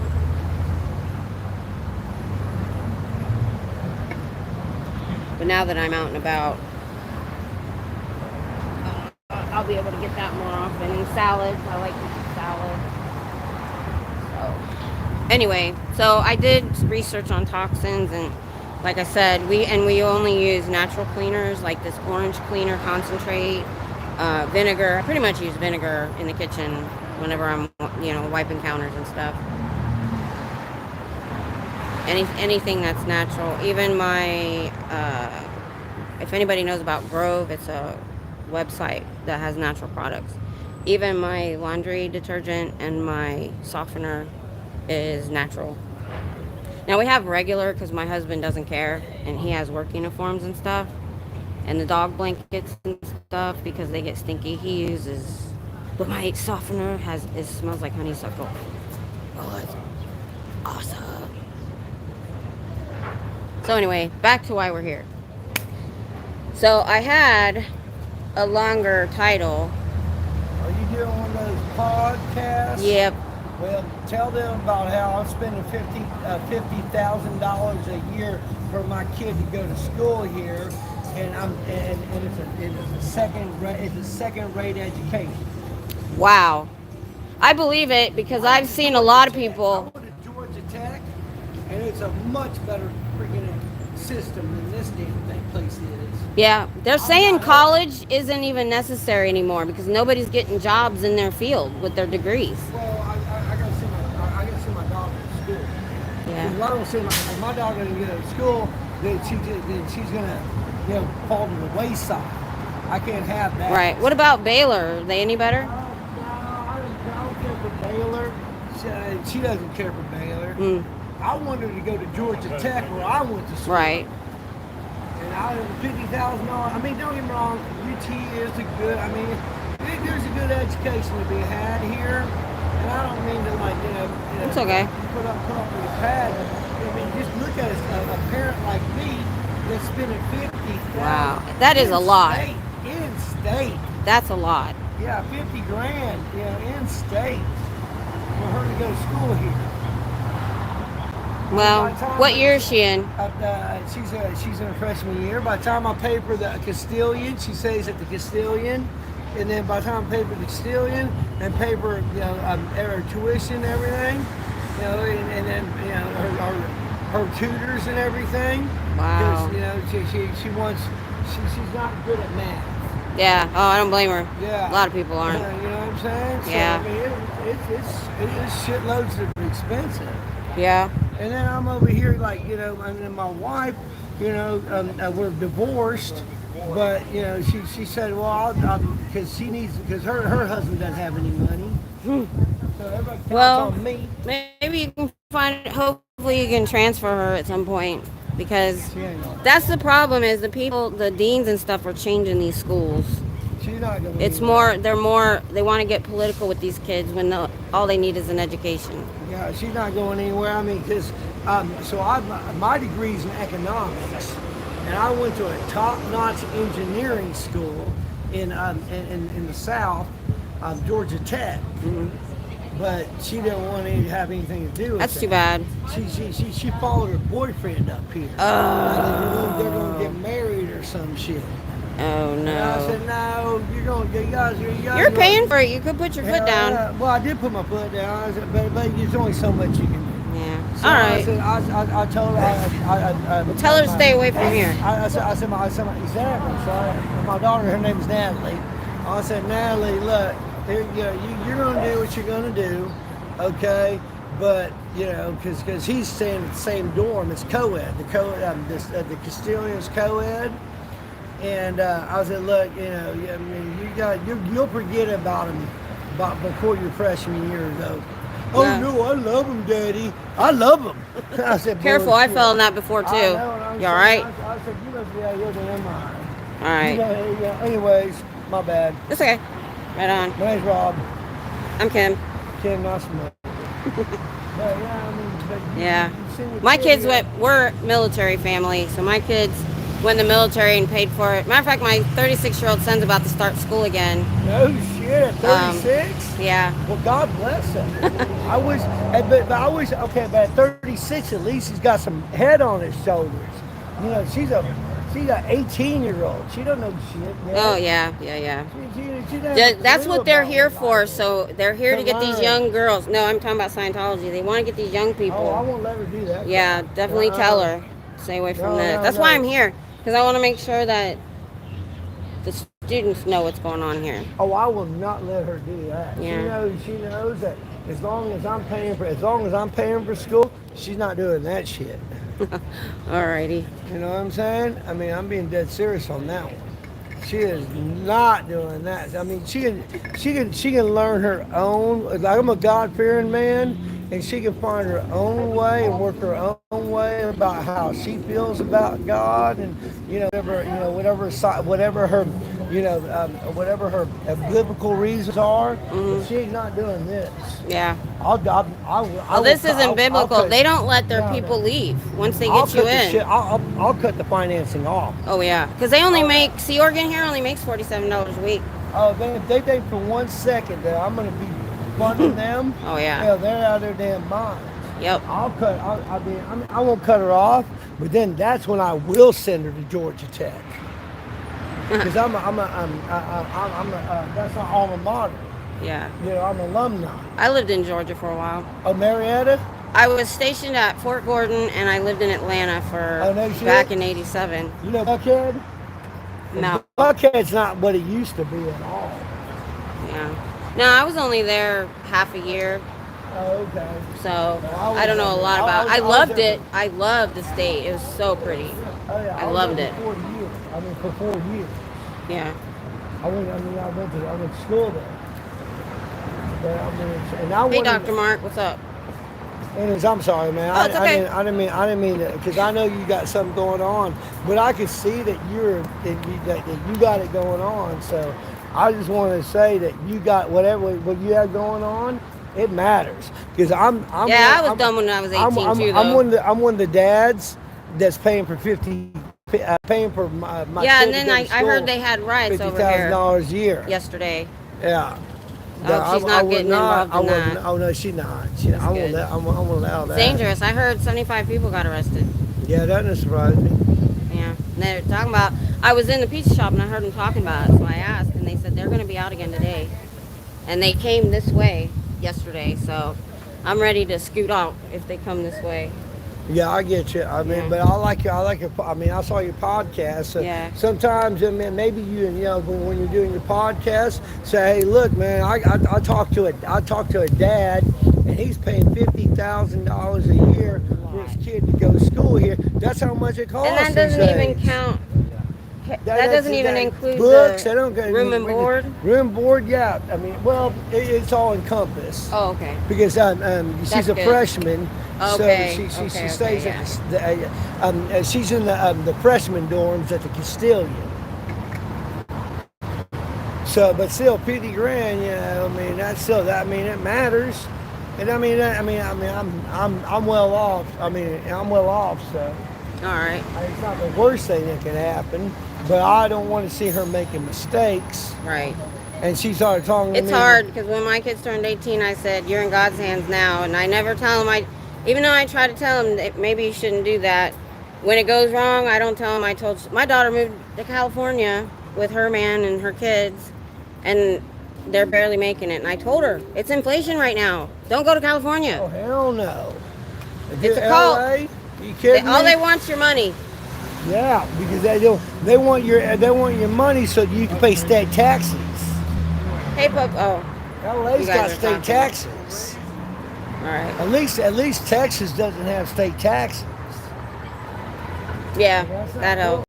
But now that I'm out and about, I'll be able to get that more often. And salads, I like to eat salads. So anyway, so I did research on toxins, and like I said, we only use natural cleaners like this orange cleaner concentrate, vinegar. I pretty much use vinegar in the kitchen whenever I'm, you know, wiping counters and stuff. Anything that's natural. Even my, if anybody knows about Grove, it's a website that has natural products. Even my laundry detergent and my softener is natural. Now we have regular because my husband doesn't care, and he has work uniforms and stuff, and the dog blankets and stuff because they get stinky. He uses, but my softener it smells like honeysuckle. Oh, it's awesome. So anyway, back to why we're here. So I had a longer title. Are you doing one of those podcasts? Yep. Well, tell them about how I'm spending $50,000 a year for my kid to go to school here, and it's a second-rate education. Wow. I believe it because I've seen a lot of people. I went to Georgia Tech, and it's a much better freaking system than this damn place is. Yeah, they're saying college isn't even necessary anymore because nobody's getting jobs in their field with their degrees. Well, I gotta send my daughter to school. Yeah. If I don't send my daughter to go to school, then she's gonna, you know, fall to the wayside. I can't have that. Right. What about Baylor? Are they any better? No, I don't care for Baylor. She doesn't care for Baylor. I wanted to go to Georgia Tech where I went to school. Right. And I was $50,000. I mean, don't get me wrong. UT is a good. I mean, there's a good education to be had here. And I don't mean to, like, you know, it's okay. Put up with a pad. I mean, just look at a parent like me that's spending $50,000. Wow, that is a lot. In state. That's a lot. Yeah, $50,000. You know, in state for her to go to school here. Well, what year is she in? She's in her freshman year. By the time I pay for the Castilian, she stays at the Castilian. And then by the time I pay for the Castilian and pay for, you know, her tuition and everything, you know, and then, you know, her tutors and everything. Wow. Because, you know, she's not good at math. Yeah. Oh, I don't blame her. Yeah. A lot of people aren't. You know what I'm saying? So, Yeah. I mean, it is shitloads of expensive. Yeah. And then I'm over here, like, you know, and then my wife, you know, we're divorced, but, you know, she said, well, because she needs, because her husband doesn't have any money. So everybody counts Well, on me. maybe you can find. Hopefully, you can transfer her at some point because She ain't gonna. that's the problem. Is the people, the deans and stuff, are changing these schools. She's not going It's more. They're more. They want to get political with these kids when all they need is an education. Yeah, she's not going anywhere. I mean, because my degree's in economics, and I went to a top-notch engineering school in the South, Georgia Tech. Hmm. But she didn't want to have anything to do with That's that. too bad. She followed her boyfriend up here. They're going to get married or some shit. Oh And I no. said, no, you guys. You're paying for it. You could put your foot down. Well, I did put my foot down, I said, but there's only so much you can do. Yeah. So All I right. said, I told her, Tell her to stay away from here. I said, exactly. So my daughter, her name is Natalie. I said, Natalie, look, here, you're going to do what you're going to do, okay? But, you know, because he's staying at the same dorm. It's co-ed. The Castilian's co-ed. And I said, look, you know, I mean, you'll forget about him before your freshman year is over. Oh Yeah. no, I love him, Daddy. I love him. I said, Careful. I "Bullshit." fell in that before too. I know, and I'm You all saying, right? I said, you must be out of your damn mind. All right. Yeah, anyways, my bad. It's okay. Right on. My name's Rob. I'm Kim. Kim Nussman. But yeah, I mean, Yeah. you seen your My kid, kids yeah. we're military family, so my kids went in the military and paid for it. Matter of fact, my 36-year-old son's about to start school again. No shit, 36? Yeah. Well, God bless him. I wish, but at 36, at least he's got some head on his shoulders. You know, she's an 18-year-old. She don't know shit. Man. Oh yeah. She doesn't have a That's clue what they're about here life. for. So they're here to get these learn. young girls. No, I'm talking about Scientology. They want to get these young Oh, I people. won't let her do that. Yeah, definitely tell her. Stay away from that. That's why I'm here, because I want to make sure that the students know what's going on here. Oh, I will not let her do that. Yeah. She knows that as long as I'm paying for school, she's not doing that shit. Alrighty. You know what I'm saying? I mean, I'm being dead serious on that one. She is not doing that. I mean, she can learn her own. Like, I'm a God-fearing man, and she can find her own way and work her own way about how she feels about God, and whatever her biblical reasons are. Mhm. She's not doing this. Yeah. Well, This isn't biblical. They don't let their people leave once they get you in. I'll cut the financing off. Oh yeah, because they only make Sea Organ here only makes $47 a week. Oh, if they think for 1 second that I'm going to be funding them, Oh yeah. hell, they're out of their damn minds. Yep. I won't cut her off, but then that's when I will send her to Georgia Tech. Because that's my alma mater. Yeah. You know, I'm an alumni. I lived in Georgia for a while. Oh, Marietta? I was stationed at Fort Gordon, and I lived in Atlanta for Oh, no shit? back in '87. You know Buckhead? No. Buckhead's not what it used to be at all. Yeah. No, I was only there half a year, Oh, okay. so Well, I don't know a lot about. I I was loved there it. I loved the state. It was so pretty. Oh, yeah, I was loved there it. for 4 years. For 4 years. Yeah. I went to school there. But and I Hey, wanted- Dr. Mark, what's up? Anyways, I'm sorry, man. Oh, it's okay. I didn't mean that, because I know you got something going on, but I could see that you got it going on. So I just wanted to say that you got what you have going on. It matters, because I was done when I was 18 too, though. I'm one of the dads that's paying for paying for my Yeah, kid and then to go I to school, heard they had riots over here $50,000 a year. yesterday. Yeah. Oh, she's not getting involved in that. Oh no, she's not. I won't good. allow that. It's dangerous. I heard 75 people got arrested. Yeah, that doesn't surprise me. Yeah. And they're talking about, I was in the pizza shop and I heard them talking about it, so I asked, and they said they're going to be out again today. And they came this way yesterday, so I'm ready to scoot out if they come this way. Yeah, I get you. I mean, Yeah. but I like your. I mean, I saw your podcast. So Yeah. sometimes, I mean, maybe when you're doing your podcast, say, hey, look, man, I talked to a dad and he's paying $50,000 a year for his kid to go to school here. That's how much it costs. And that these doesn't even days. count. That doesn't even that include books. the I don't go room and board. Room and board, yeah. I mean, well, it's all encompassed. Oh, okay. Because she's That's a good. freshman, Okay, so she okay, stays yeah. at she's in the freshman dorms at the Castilian. So, but still, 50 grand, you know, I mean, that's still that. I mean, it matters, and I'm well off. I'm well off, so. All right. It's not the worst thing that can happen, but I don't want to see her making mistakes. Right. And she started talking to me. It's hard because when my kids turned 18, I said, "You're in God's hands now," and I never tell them. Even though I try to tell them that maybe you shouldn't do that. When it goes wrong, I don't tell them. I told my daughter moved to California with her man and her kids, and they're barely making it. And I told her it's inflation right now. Don't go to California. Oh hell no! It's a cult. LA? You kidding All me? they want's your money. Yeah, because they want your money so you can pay state taxes. Hey, Pup. Oh, LA's You guys got are state talking. taxes. all right. At least Texas doesn't have state taxes. Yeah, That's not that helps.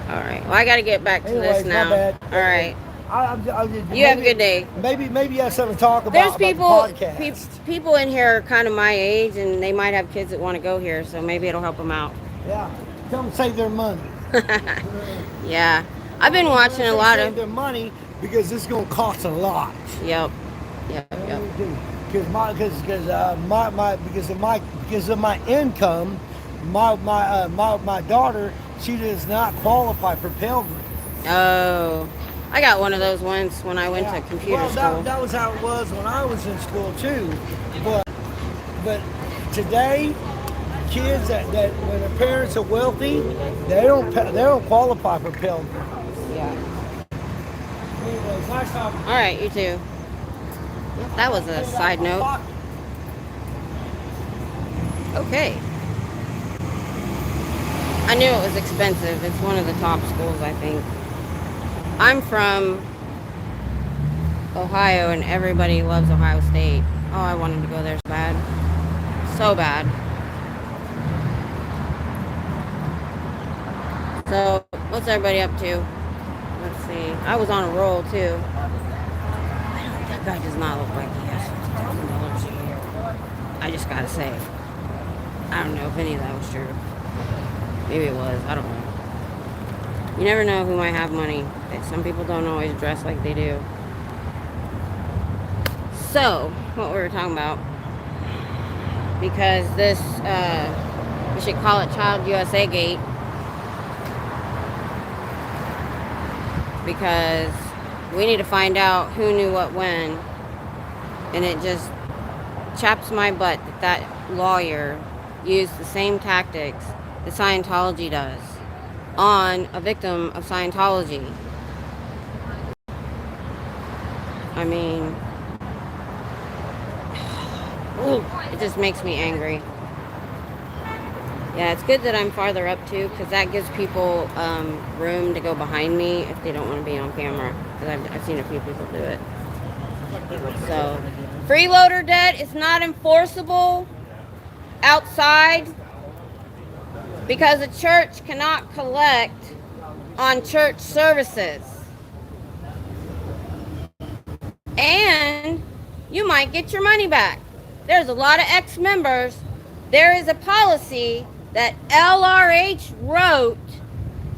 All right. Well, I got to get back to Anyways, this my now. bad. All right. You have a good day. Maybe you have something to talk about. There's people, about the podcast. people in here are kind of my age, and they might have kids that want to go here, so maybe it'll help them out. Yeah, tell them to save their money. Yeah, I've been watching a lot Save of. their money because this is going to cost a lot. Yep. Because of my income, my daughter, she does not qualify for Pell Grant. Oh, I got one of those once when I went to computer school. That was how it was when I was in school too. But today, kids that when their parents are wealthy, they don't qualify for Pell Grant. Yeah. Anyways, nice talking. All right, you too. That was a side note. Okay. I knew it was expensive. It's one of the top schools, I think. I'm from Ohio, and everybody loves Ohio State. Oh, I wanted to go there so bad. So bad. So, what's everybody up to? Let's see. I was on a roll, too. That guy does not look like he has $50,000 a year. I just gotta say. I don't know if any of that was true. Maybe it was. I don't know. You never know who might have money. Some people don't always dress like they do. So, what we were talking about. Because this, we should call it Child USA Gate. Because we need to find out who knew what when. And it just chaps my butt that lawyer used the same tactics that Scientology does on a victim of Scientology. I mean, it just makes me angry. Yeah, it's good that I'm farther up too, because that gives people room to go behind me if they don't want to be on camera. Because I've seen a few people do it. So, freeloader debt is not enforceable outside because a church cannot collect on church services. And you might get your money back. There's a lot of ex-members. There is a policy that LRH wrote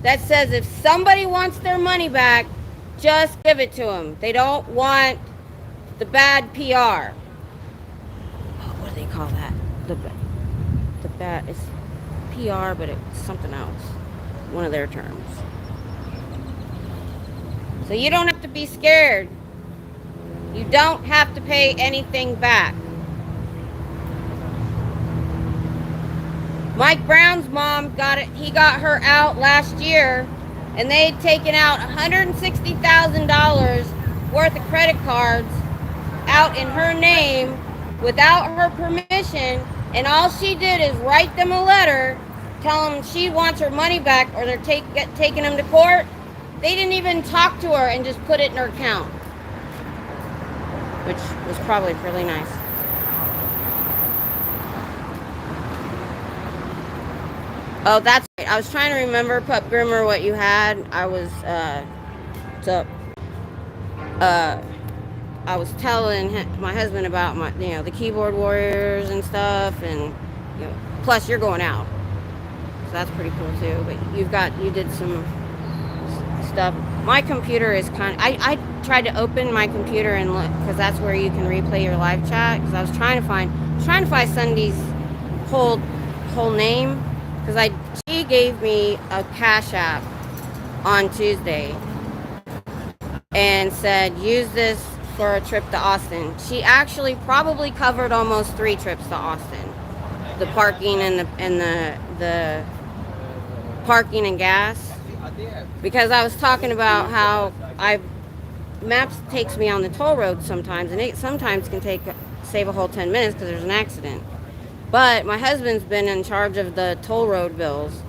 that says if somebody wants their money back, just give it to them. They don't want the bad PR. Oh, what do they call that? The bad, it's PR, but it's something else. One of their terms. So you don't have to be scared. You don't have to pay anything back. Mike Brown's mom he got her out last year, and they had taken out $160,000 worth of credit cards out in her name without her permission, and all she did is write them a letter telling them she wants her money back or they're taking them to court. They didn't even talk to her and just put it in her account. which was probably really nice. Oh, that's right. I was trying to remember, Pup Grimmer, what you had. I was, so, I was telling my husband about my, the keyboard warriors and stuff, and plus you're going out, so that's pretty cool too. But you did some stuff. My computer is I tried to open my computer and look, because that's where you can replay your live chat. Because I was trying to find Sundee's whole name, because she gave me a Cash App on Tuesday and said use this for a trip to Austin. She actually probably covered almost 3 trips to Austin, the parking and the parking and gas. Because I was talking about how Maps takes me on the toll road sometimes, and it sometimes can save a whole 10 minutes because there's an accident. But my husband's been in charge of the toll road bills,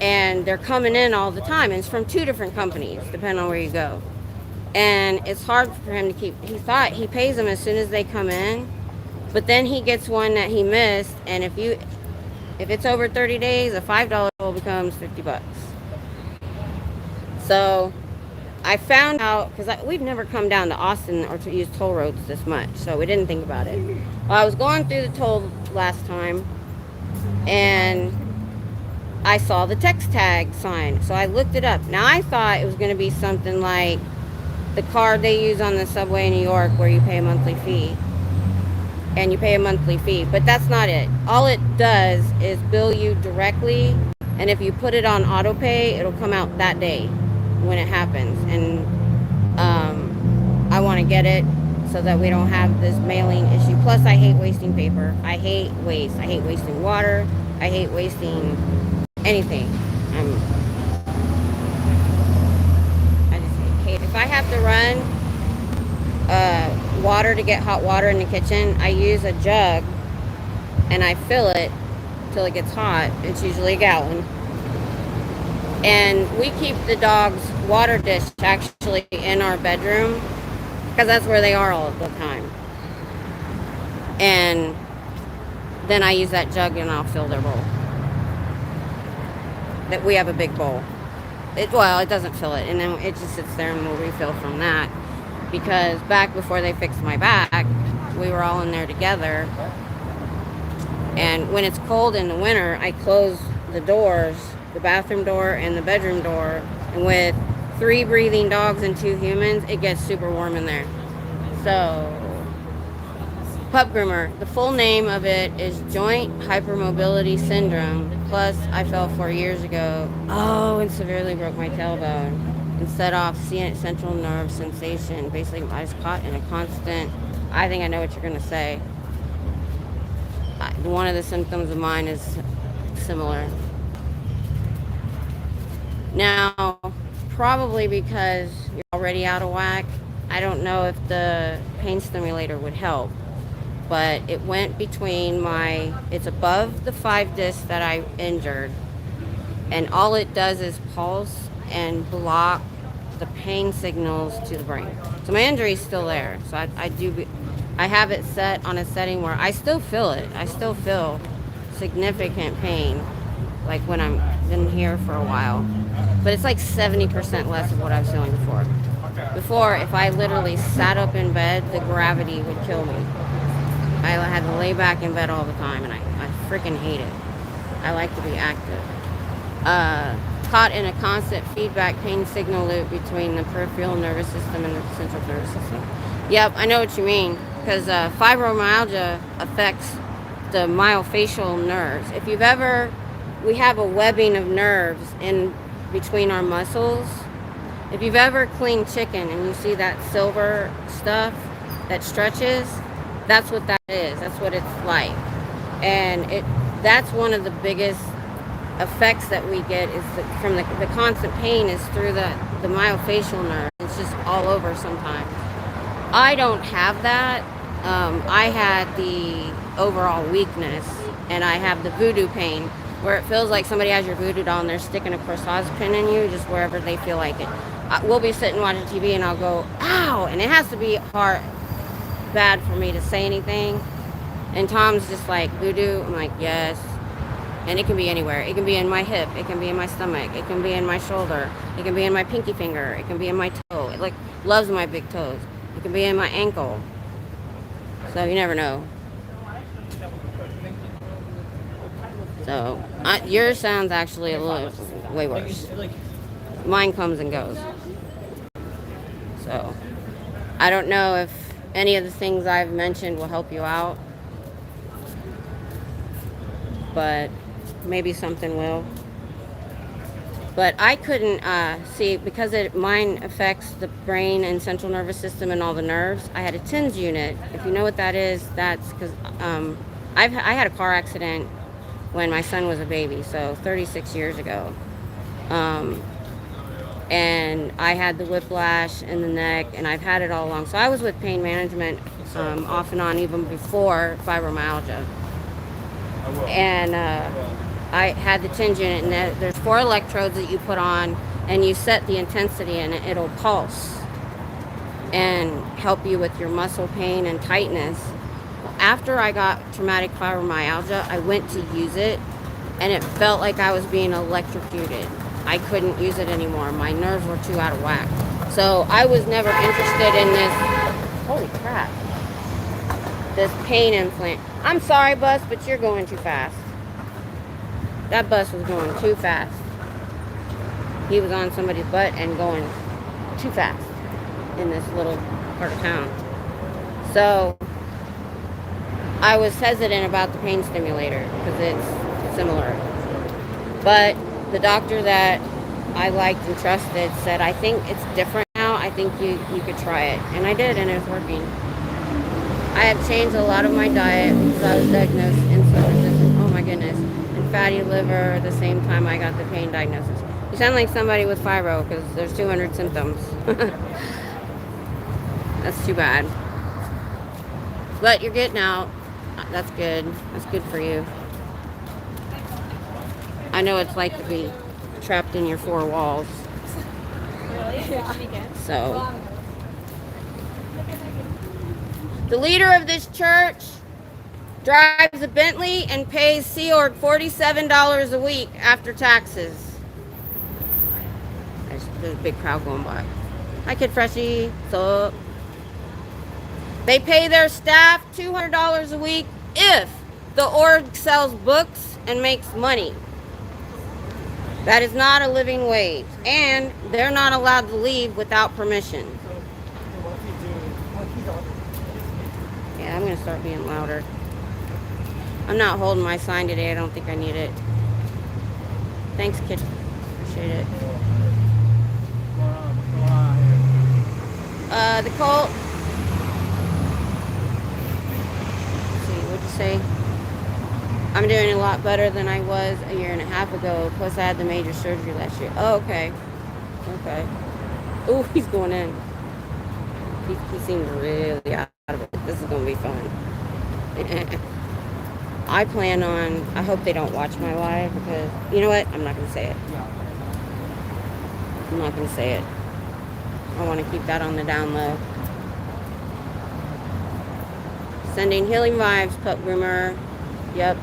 and they're coming in all the time, and it's from 2 different companies, depending on where you go. And it's hard for him to keep. He thought he pays them as soon as they come in, but then he gets one that he missed, and if it's over 30 days, a $5 bill becomes $50. So I found out, because we've never come down to Austin or to use toll roads this much, so we didn't think about it. Well, I was going through the toll last time, and I saw the text tag sign, so I looked it up. Now I thought it was going to be something like the card they use on the subway in New York, where you pay a monthly fee. And you pay a monthly fee, but that's not it. All it does is bill you directly, and if you put it on auto pay, it'll come out that day when it happens. And I want to get it so that we don't have this mailing issue. Plus, I hate wasting paper. I hate waste. I hate wasting water. I hate wasting anything. I just hate. If I have to run water to get hot water in the kitchen, I use a jug and I fill it till it gets hot. It's usually a gallon. And we keep the dog's water dish actually in our bedroom, because that's where they are all the time. And then I use that jug and I'll fill their bowl. That we have a big bowl. It doesn't fill it, and then it just sits there and we'll refill from that. Because back before they fixed my back, we were all in there together. And when it's cold in the winter, I close the doors, the bathroom door and the bedroom door. And with 3 breathing dogs and 2 humans, it gets super warm in there. So, Pup Groomer, the full name of it is Joint Hypermobility Syndrome. Plus, I fell 4 years ago. And severely broke my tailbone. And set off central nerve sensation. Basically, I was caught in a constant, I think I know what you're going to say. One of the symptoms of mine is similar. Now, probably because you're already out of whack, I don't know if the pain stimulator would help. But it went between it's above the 5 discs that I injured. And all it does is pulse and block the pain signals to the brain. So my injury is still there. So I have it set on a setting where I still feel it. I still feel significant pain, like when I'm been here for a while. But it's like 70% less of what I was feeling before. Before, if I literally sat up in bed, the gravity would kill me. I had to lay back in bed all the time, and I freaking hate it. I like to be active. Caught in a constant feedback pain signal loop between the peripheral nervous system and the central nervous system. Yep, I know what you mean, because fibromyalgia affects the myofascial nerves. If you've ever, we have a webbing of nerves in between our muscles. If you've ever cleaned chicken and you see that silver stuff that stretches, that's what that is. That's what it's like. And that's one of the biggest effects that we get is from the constant pain is through the myofascial nerve. It's just all over sometimes. I don't have that. I had the overall weakness, and I have the voodoo pain, where it feels like somebody has your voodoo doll and they're sticking a corsage pin in you just wherever they feel like it. We'll be sitting watching TV and I'll go, ow, and it has to be hard. bad for me to say anything. And Tom's just like, voodoo? I'm like, yes. And it can be anywhere. It can be in my hip. It can be in my stomach. It can be in my shoulder. It can be in my pinky finger. It can be in my toe. It like loves my big toes. It can be in my ankle. So you never know. So yours sounds actually a little way worse. Mine comes and goes. So I don't know if any of the things I've mentioned will help you out, but maybe something will. But I couldn't see, because mine affects the brain and central nervous system and all the nerves. I had a TINS unit. If you know what that is, that's because I had a car accident when my son was a baby, so 36 years ago. And I had the whiplash in the neck, and I've had it all along. So I was with pain management off and on even before fibromyalgia. And I had the TINS unit, and there's 4 electrodes that you put on, and you set the intensity, and it'll pulse and help you with your muscle pain and tightness. After I got traumatic fibromyalgia, I went to use it, and it felt like I was being electrocuted. I couldn't use it anymore. My nerves were too out of whack. So I was never interested in this. Holy crap. This pain implant. I'm sorry, bus, but you're going too fast. That bus was going too fast. He was on somebody's butt and going too fast in this little part of town. So I was hesitant about the pain stimulator because it's similar. But the doctor that I liked and trusted said, I think it's different now. I think you could try it. And I did, and it was working. I have changed a lot of my diet because I was diagnosed insulin resistant. Oh my goodness. And fatty liver the same time I got the pain diagnosis. You sound like somebody with fibro because there's 200 symptoms. That's too bad. But you're getting out. That's good. That's good for you. I know it's like to be trapped in your 4 walls. So, the leader of this church drives a Bentley and pays Sea Org $47 a week after taxes. There's a big crowd going by. Hi, Kid Freshie. So, they pay their staff $200 a week if the org sells books and makes money. That is not a living wage, and they're not allowed to leave without permission. Yeah, I'm going to start being louder. I'm not holding my sign today. I don't think I need it. Thanks, kid. Appreciate it. The cult. Let's see, what'd you say? I'm doing a lot better than I was a year and a half ago. Plus, I had the major surgery last year. Oh, okay. Okay. Ooh, he's going in. He seems really out of it. This is going to be fun. I plan on, I hope they don't watch my live because, you know what? I'm not going to say it. I'm not going to say it. I want to keep that on the down low. Sending healing vibes, pup groomer. Yep.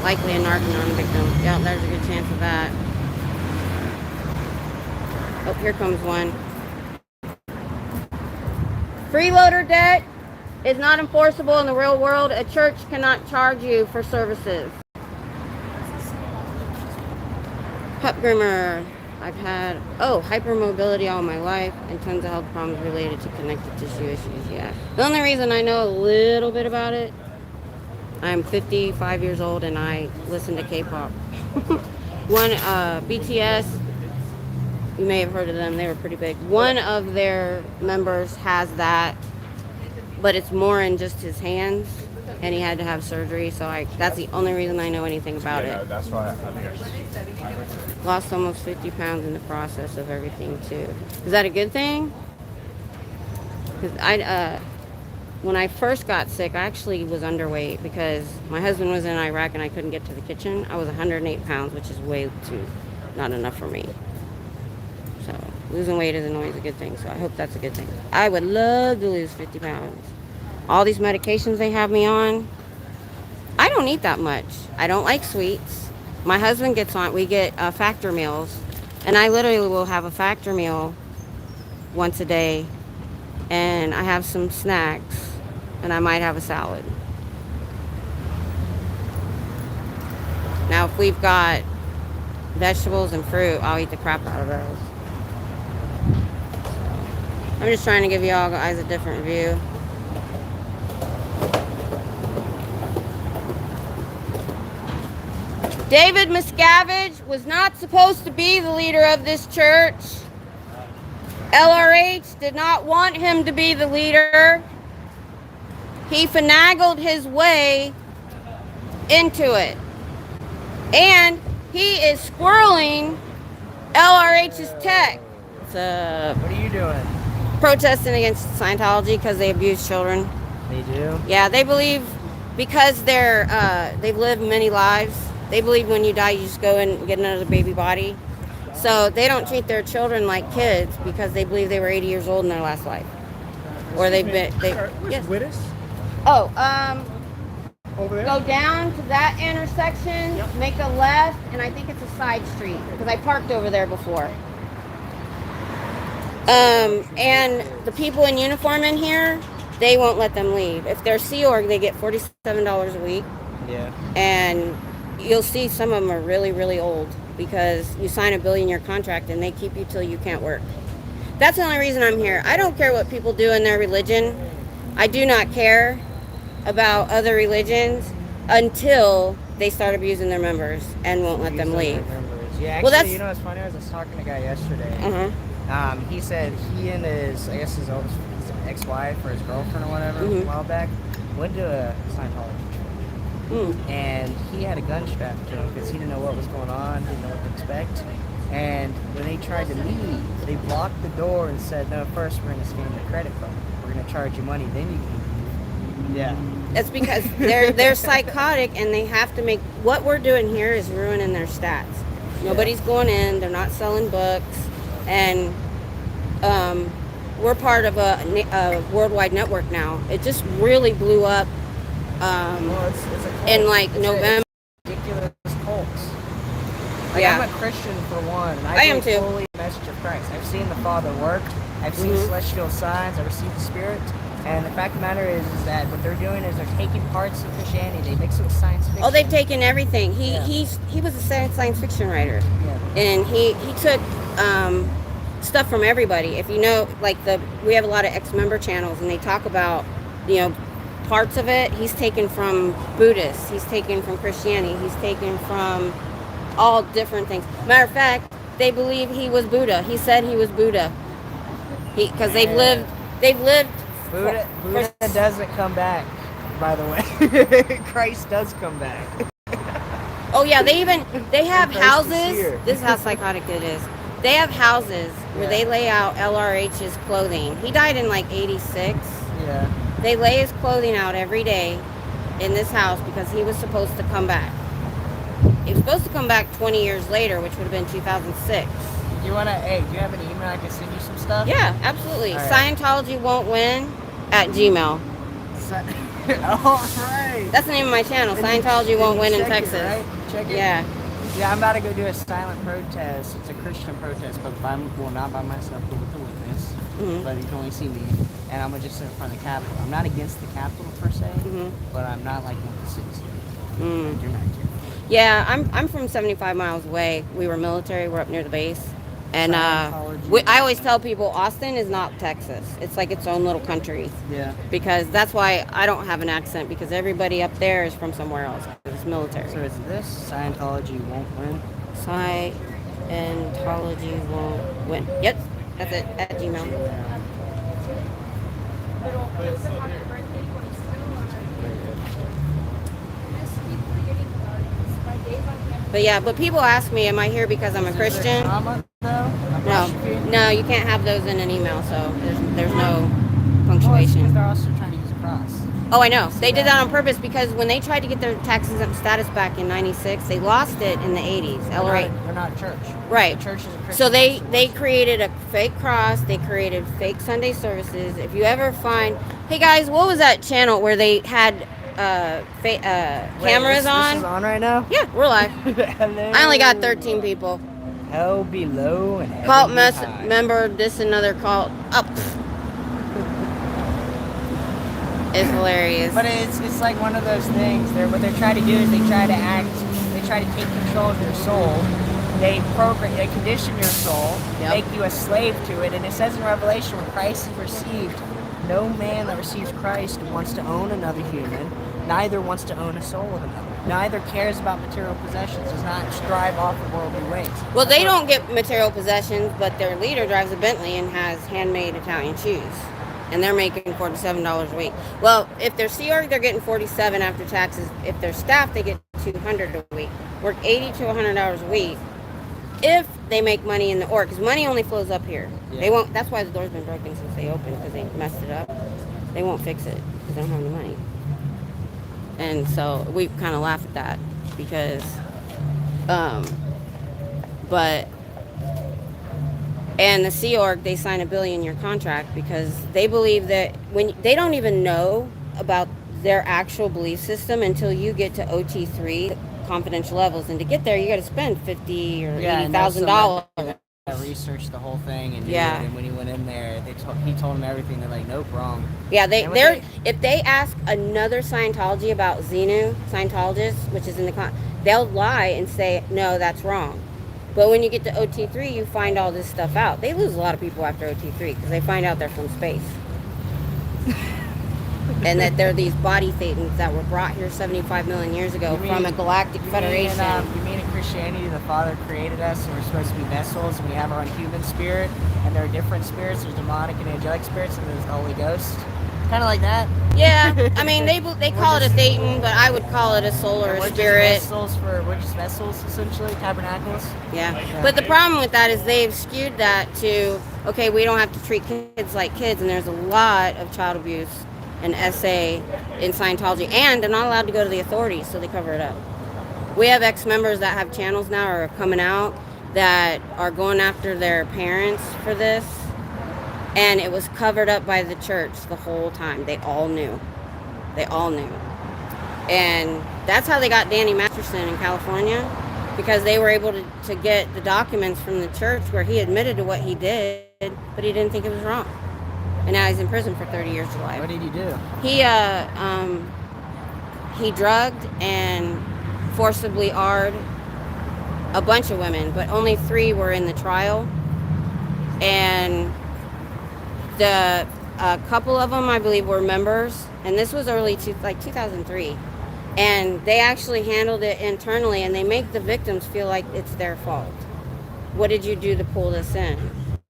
Likely a Narconon victim. Yeah, there's a good chance of that. Oh, here comes one. Freeloader debt is not enforceable in the real world. A church cannot charge you for services. Pup groomer. I've had, hypermobility all my life and tons of health problems related to connective tissue issues, yeah. The only reason I know a little bit about it, I'm 55 years old and I listen to K-pop. One, BTS, you may have heard of them, they were pretty big. One of their members has that, but it's more in just his hands, and he had to have surgery, so that's the only reason I know anything about it. That's why I'm here. Lost almost 50 pounds in the process of everything, too. Is that a good thing? Because when I first got sick, I actually was underweight because my husband was in Iraq and I couldn't get to the kitchen. I was 108 pounds, which is way too not enough for me. So losing weight isn't always a good thing. So I hope that's a good thing. I would love to lose 50 pounds. All these medications they have me on, I don't eat that much. I don't like sweets. My husband gets on. We get factor meals, and I literally will have a factor meal once a day, and I have some snacks, and I might have a salad. Now, if we've got vegetables and fruit, I'll eat the crap out of those. I'm just trying to give you all guys a different view. David Miscavige was not supposed to be the leader of this church. LRH did not want him to be the leader. He finagled his way into it. And he is squirreling LRH's tech. What are you doing? Protesting against Scientology because they abuse children. They do? Yeah, they believe because they've lived many lives. They believe when you die, you just go and get another baby body. So they don't treat their children like kids because they believe they were 80 years old in their last life, or they've been. Yes. Wittes? Oh, Over there? go down to that intersection, make a left, and I think it's a side street because I parked over there before. And the people in uniform in here, they won't let them leave. If they're Sea Org, they get $47 a week. Yeah. And you'll see some of them are really, really old because you sign a billion-year contract and they keep you till you can't work. That's the only reason I'm here. I don't care what people do in their religion. I do not care about other religions until they start abusing their members and won't let them leave. Yeah, actually, Well, that's- you know what's funny? I was talking to a guy yesterday. Uh-huh. He said he and his oldest his ex-wife or his girlfriend or whatever a while back went to a Scientology church. And he had a gun strapped to him because he didn't know what was going on, didn't know what to expect. And when they tried to leave, they blocked the door and said, no, first we're going to scan your credit card. We're going to charge you money, then you can leave. Yeah. That's because they're psychotic and they have to make, what we're doing here is ruining their stats. Nobody's going in, they're not selling books, and we're part of a worldwide network now. It just really blew up Well, it's a cult. in like It's November. ridiculous cults. Like, Yeah. I'm a Christian for one, and I am believe too. fully in the message of Christ. I've seen the Father work. I've seen celestial signs. I've received the Spirit. And the fact of the matter is that what they're doing is they're taking parts of Christianity. They mix it with science fiction. Oh, they've taken everything. He Yeah. he was a science fiction writer, Yeah. and he took stuff from everybody. If you know, like we have a lot of ex-member channels, and they talk about parts of it. He's taken from Buddhists. He's taken from Christianity. He's taken from all different things. Matter of fact, they believe he was Buddha. He said he was Buddha. Because they've lived. Buddha doesn't come back, by the way. Christ does come back. Oh yeah, they have Christ is houses. here. This is how psychotic it is. They have houses where they lay out LRH's clothing. He died in like 86. Yeah. They lay his clothing out every day in this house because he was supposed to come back. He was supposed to come back 20 years later, which would have been 2006. Do you you have an email I can send you some stuff? Yeah, absolutely. All right. Scientologywontwin @gmail. All right. That's the name of my channel. Scientology won't win in Check it, Texas. right? Check it. Yeah. Yeah, I'm about to go do a silent protest. It's a Christian protest, but not by myself, but with a witness. But you can only see me. And I'm gonna just sit in front of the Capitol. I'm not against the Capitol per se, but I'm not like what the city's doing. You're not too. Yeah, I'm from 75 miles away. We were military. We're up near the base. And Scientology. I always tell people Austin is not Texas. It's like its own little country. Yeah. Because that's why I don't have an accent, because everybody up there is from somewhere else. It's military. So is this Scientology won't win? Scientology won't win. Yep, that's it, @gmail. But yeah, but people ask me, am I here because I'm a Christian? No, you can't have those in an email, so there's no Because punctuation. they're also trying to use a cross. Oh, I know. They did that on purpose because when they tried to get their tax exempt status back in '96, they lost it in the '80s. They're not a church. Right. The church is a Christian So they institution. created a fake cross. They created fake Sunday services. If you ever find, hey guys, what was that channel where they had cameras This on? is on right now? Yeah, we're live. Hello. I only got 13 people. Hell below and heaven Cult behind. member, this another cult. Up. It's hilarious. But it's like one of those things. What they try to do is they try to take control of your soul. They condition your soul, make you a slave to it. And it says in Revelation, when Christ is received, no man that receives Christ wants to own another human, neither wants to own a soul of another. Neither cares about material possessions, does not strive off of worldly ways. Well, they don't get material possessions, but their leader drives a Bentley and has handmade Italian shoes. And they're making $47 a week. Well, if they're Sea Org, they're getting $47 after taxes. If they're staff, they get $200 a week. Work $80 to $100 a week if they make money in the org, because money only flows up here. Yeah. They won't. That's why the door's been broken since they opened, because they messed it up. They won't fix it because they don't have any money. And so we kind of laugh at that because, and the Sea Org, they sign a billion-year contract because they believe that when they don't even know about their actual belief system until you get to OT3 confidential levels, and to get there, you got to spend $50,000 or $80,000. I researched the whole thing, and Yeah. and when he went in there, he told him everything. They're like, nope, wrong. Yeah, if they ask another Scientology about Xenu Scientologists, which is in the they'll lie and say no, that's wrong. But when you get to OT3, you find all this stuff out. They lose a lot of people after OT3 because they find out they're from space. And that they're these body thetans that were brought here 75 million years ago from a galactic federation. You mean in Christianity, the Father created us, and we're supposed to be vessels, and we have our own human spirit, and there are different spirits. There's demonic and angelic spirits, and there's the Holy Ghost. Kind of like that. Yeah, I mean they call it a thetan, but I would call it a soul or a spirit. We're just vessels, essentially, tabernacles. Yeah, but the problem with that is they've skewed that to, okay, we don't have to treat kids like kids, and there's a lot of child abuse and SA in Scientology, and they're not allowed to go to the authorities, so they cover it up. We have ex-members that have channels now or are coming out that are going after their parents for this, and it was covered up by the church the whole time. They all knew. And that's how they got Danny Masterson in California, because they were able to get the documents from the church where he admitted to what he did, but he didn't think it was wrong. And now he's in prison for 30 years to life. What did he do? He drugged and forcibly AR'd a bunch of women, but only 3 were in the trial. And a couple of them, I believe, were members. And this was early 2003. And they actually handled it internally, and they make the victims feel like it's their fault. What did you do to pull this in?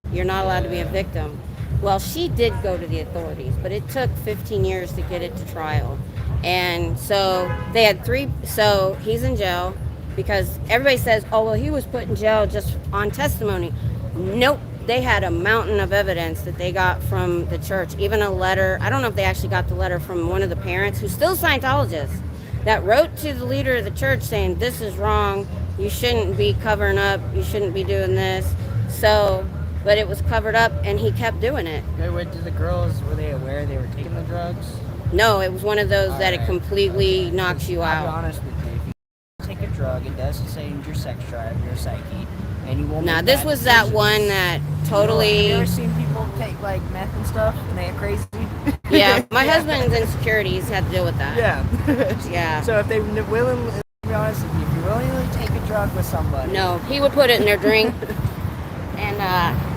You're not allowed to be a victim. Well, she did go to the authorities, but it took 15 years to get it to trial. And so they had 3, so he's in jail because everybody says, oh, well, he was put in jail just on testimony. Nope. They had a mountain of evidence that they got from the church, even a letter. I don't know if they actually got the letter from one of the parents, who's still Scientologist, that wrote to the leader of the church saying, this is wrong. You shouldn't be covering up. You shouldn't be doing this. So, but it was covered up, and he kept doing it. Did the girls, were they aware they were taking the drugs? No, it was one of those that it completely knocks you I'll be out. honest with you. If you take a drug, it does change your sex drive, your psyche, and you won't. Now, make this bad was that decisions. one that totally... Have you ever seen people take like meth and stuff, and they get crazy? Yeah, my husband's in security. He's had to deal with that. Yeah. Yeah. So if they willingly, to be honest with you, if you willingly take a drug with somebody, No, he would put it in their drink. And,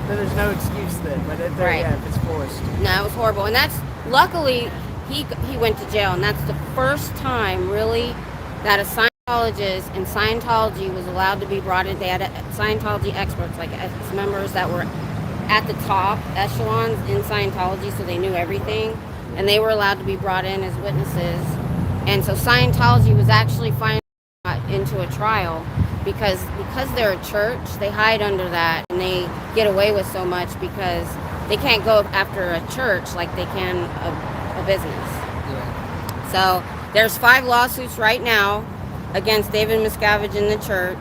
then there's no excuse then. But if, Right. if it's forced. no, it was horrible. And that's, luckily, he went to jail. And that's the first time, really, that a Scientologist in Scientology was allowed to be brought in. They had Scientology experts, like members that were at the top echelons in Scientology, so they knew everything. And they were allowed to be brought in as witnesses. And so Scientology was actually finally brought into a trial because they're a church, they hide under that, and they get away with so much because they can't go after a church like they can a business. Yeah. So there's 5 lawsuits right now against David Miscavige in the church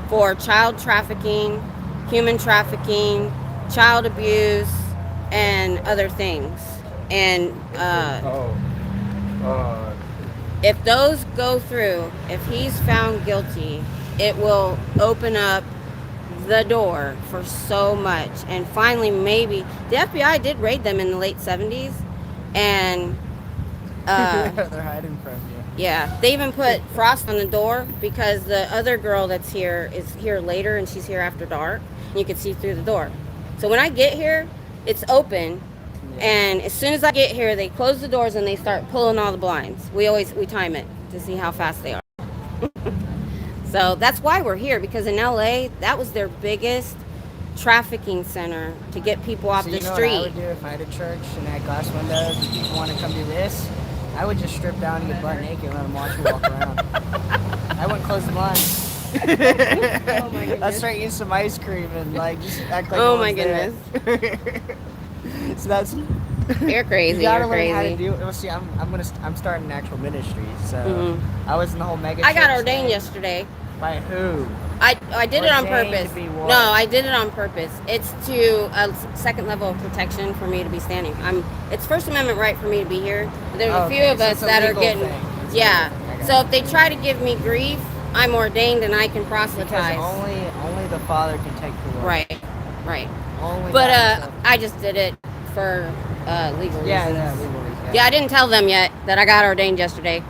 for child trafficking, human trafficking, child abuse, and other things. And if those go through, if he's found guilty, it will open up the door for so much. And finally, maybe the FBI did raid them in the late 70s, and they're hiding from you. yeah, they even put frost on the door because the other girl that's here is here later, and she's here after dark, and you can see through the door. So when I get here, it's open, and as soon as I get here, they close the doors and they start pulling all the blinds. We time it to see how fast they are. So that's why we're here, because in LA, that was their biggest trafficking center to get people off the street. What I would do if I had a church and I had glass windows and people want to come do this? I would just strip down and get butt naked and let them watch me walk around. I wouldn't close the blinds. Oh my goodness. I'd start eating some ice cream and like just act like Oh no my one's goodness. there. So that's You're crazy. You gotta You're learn crazy. how to do. Well, see, I'm starting an actual ministry, so I was in the whole mega. I got church ordained thing. yesterday. By who? I did it on Ordained purpose. to be what? No, I did it on purpose. It's to a second level of protection for me to be standing. It's First Amendment right for me to be here. But there's a few of so us it's a that are legal getting, thing. It's a yeah. legal thing. I got So it. if they try to give me grief, I'm ordained and I can Because proselytize. only the Father can take the word. Right. Only But God himself. I just did it for legal reasons. Yeah, legally. Yeah, I didn't tell them yet that I got ordained yesterday.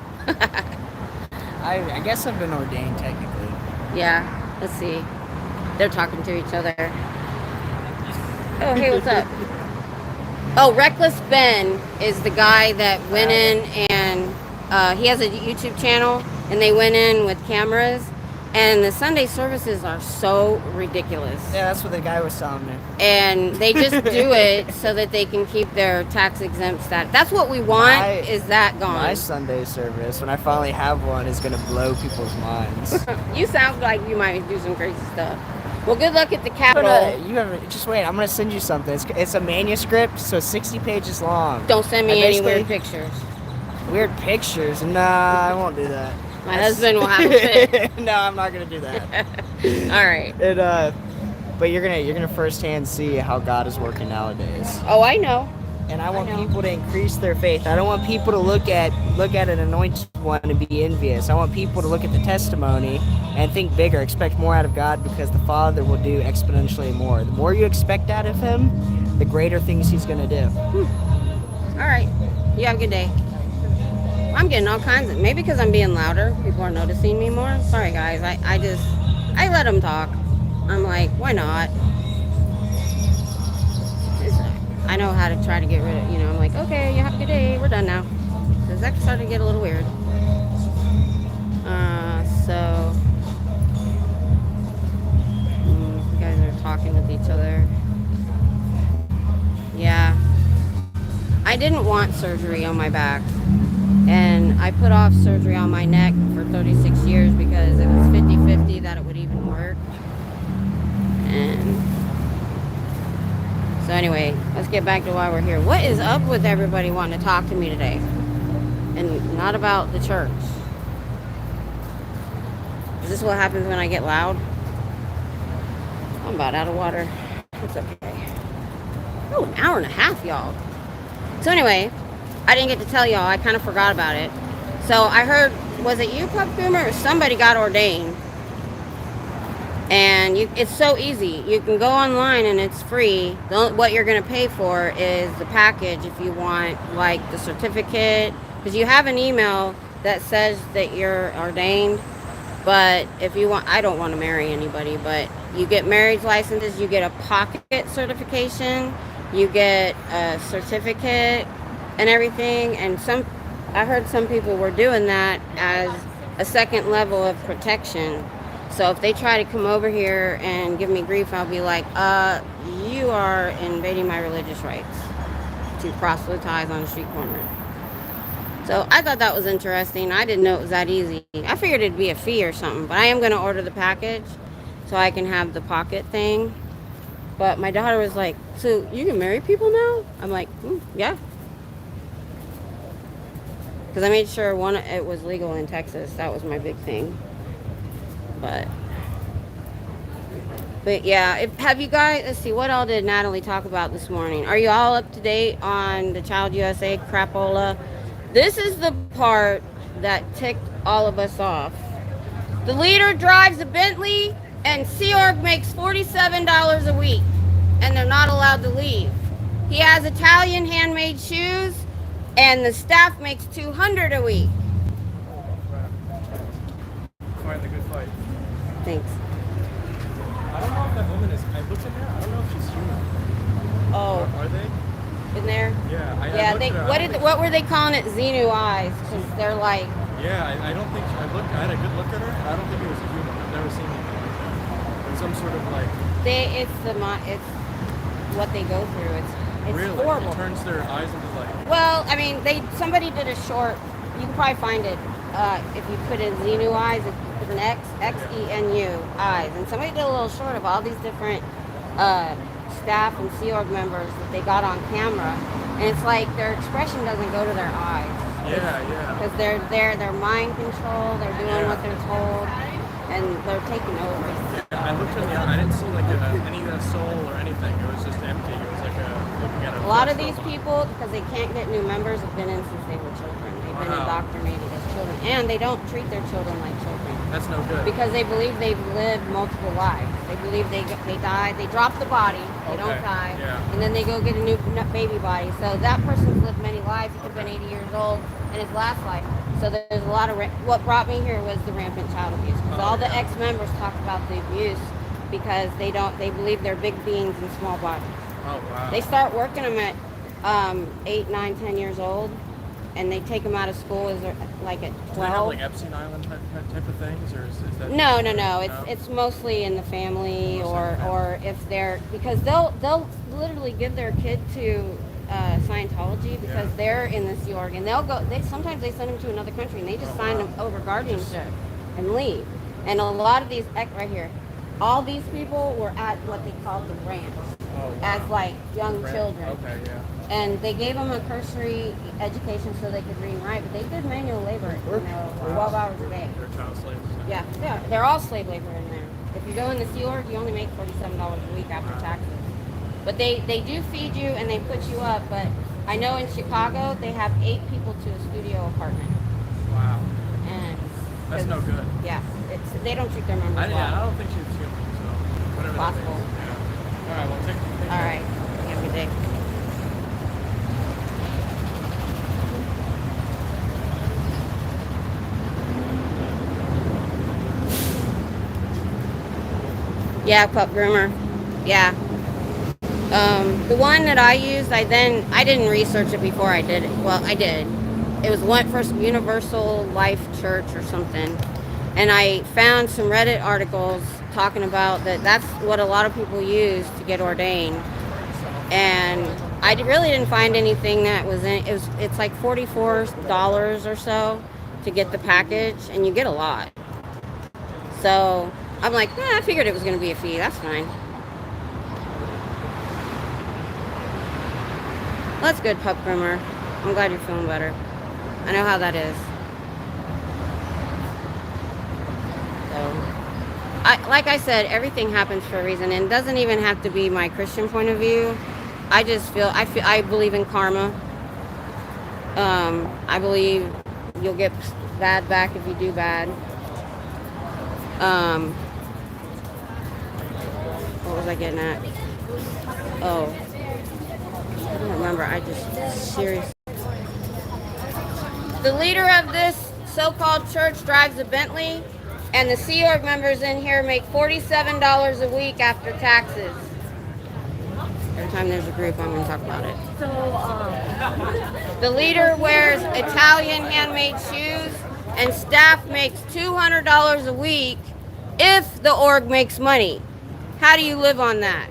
I guess I've been ordained technically. Yeah, let's see. They're talking to each other. Oh, hey, what's up? Oh, Reckless Ben is the guy that went in and he has a YouTube channel, and they went in with cameras, and the Sunday services are so ridiculous. Yeah, that's what the guy was telling me. And they just do it so that they can keep their tax exempt status. That's what we want, is that gone. My Sunday service, when I finally have one, is going to blow people's minds. You sound like you might do some crazy stuff. Well, good luck at the Capitol. Just wait, I'm going to send you something. It's a manuscript, so it's 60 pages long. Don't send me any weird pictures. Weird pictures? Nah, I won't do that. My husband will have a fit. No, I'm not going to do that. All right. But you're gonna firsthand see how God is working nowadays. Oh, I know. And I want people to increase their faith. I don't want people to look at an anointed one and be envious. I want people to look at the testimony and think bigger, expect more out of God, because the Father will do exponentially more. The more you expect out of Him, the greater things He's gonna do. All right. You have a good day. I'm getting all kinds of, maybe because I'm being louder, people are noticing me more. Sorry, guys. I let them talk. I'm like, why not? I know how to try to get rid of, I'm like, okay, you have a good day. We're done now. Because that started to get a little weird. So, you guys are talking with each other. Yeah. I didn't want surgery on my back. And I put off surgery on my neck for 36 years because it was 50-50 that it would even work. And so anyway, let's get back to why we're here. What is up with everybody wanting to talk to me today? And not about the church. Is this what happens when I get loud? I'm about out of water. It's okay. Oh, an hour and a half, y'all. So anyway, I didn't get to tell y'all. I kind of forgot about it. So I heard, was it you, Pup Boomer, or somebody got ordained? And it's so easy. You can go online and it's free. What you're going to pay for is the package if you want, like the certificate. Because you have an email that says that you're ordained. But if you want, I don't want to marry anybody, but you get marriage licenses, you get a pocket certification, you get a certificate and everything. And I heard some people were doing that as a second level of protection. So if they try to come over here and give me grief, I'll be like, you are invading my religious rights to proselytize on the street corner. So I thought that was interesting. I didn't know it was that easy. I figured it'd be a fee or something, but I am going to order the package so I can have the pocket thing. But my daughter was like, so you can marry people now? I'm like, yeah. because I made sure it was legal in Texas. That was my big thing. But yeah, have you guys? Let's see, what all did Natalie talk about this morning? Are you all up to date on the Child USA crapola? This is the part that ticked all of us off. The leader drives a Bentley, and Sea Org makes $47 a week, and they're not allowed to leave. He has Italian handmade shoes, and the staff makes $200 a week. Fight the good fight. Thanks. I don't know if that woman is. I looked in there. I don't know if she's human. Oh, Are they? in there? Yeah. I Yeah, looked at her. what were they calling it? Xenu eyes, because they're like. Yeah, I don't think. I had a good look at her, and I don't think it was a human. I've never seen anything like that. It's some sort of like. It's what they go through. It's really? horrible. It turns their eyes into like. Well, I mean, somebody did a short. You can probably find it if you put in Xenu eyes. It's an Xenu eyes, and somebody did a little short of all these different staff and Sea Org members that they got on camera, and it's like their expression doesn't go to their eyes. Yeah. Because they're mind control. They're doing what they're told, and they're taking over. Yeah, I looked in the eye. I didn't see like any soul or anything. It was just empty. It was like looking at A lot of these people, because they can't get new members, have been in since they were children. They've been indoctrinated as children, and they don't treat their children like children. That's no good. Because they believe they've lived multiple lives. They believe they died. They drop the body. They don't die. Yeah. And then they go get a new baby body. So that person's lived many lives. He could have been 80 years old in his last life. So there's a lot of... What brought me here was the rampant child abuse. Because all the ex-members talk about the abuse because they believe they're big beings in small bodies. Oh, wow. They start working them at 8, 9, 10 years old. And they take them out of school as like at 12. Do they have like Epstein Island type of things, or is that? No. It's mostly in the family, or if they're, because they'll literally give their kid to Scientology because they're in the Sea Org, and sometimes they send them to another country and they just sign them over guardianship and leave. And a lot of these right here, all these people were at what they called the ranch as like young children. Okay, yeah. And they gave them a cursory education so they could read and write, but they did manual labor, 12 hours a day. They're child slaves. Yeah, they're all slave labor in there. If you go in the Sea Org, you only make $47 a week after taxes. But they do feed you and they put you up, but I know in Chicago, they have 8 people to a studio apartment. Wow. And that's no good. Yeah, they don't treat their members well. I don't think she's human, so whatever Possible. that means. Yeah. All right, well, take All right, have a good day. Yeah, pup groomer. Yeah. The one that I used, I didn't research it before I did it. Well, I did. It was one for Universal Life Church or something. And I found some Reddit articles talking about that's what a lot of people use to get ordained. And I really didn't find anything that was in it's like $44 or so to get the package, and you get a lot. So I'm like, I figured it was going to be a fee. That's fine. Well, that's good, pup groomer. I'm glad you're feeling better. I know how that is. So, like I said, everything happens for a reason, and it doesn't even have to be my Christian point of view. I believe in karma. I believe you'll get bad back if you do bad. What was I getting at? Oh, I don't remember. I just seriously. The leader of this so-called church drives a Bentley, and the Sea Org members in here make $47 a week after taxes. Every time there's a group, I'm going to talk about it. The leader wears Italian handmade shoes, and staff makes $200 a week if the org makes money. How do you live on that?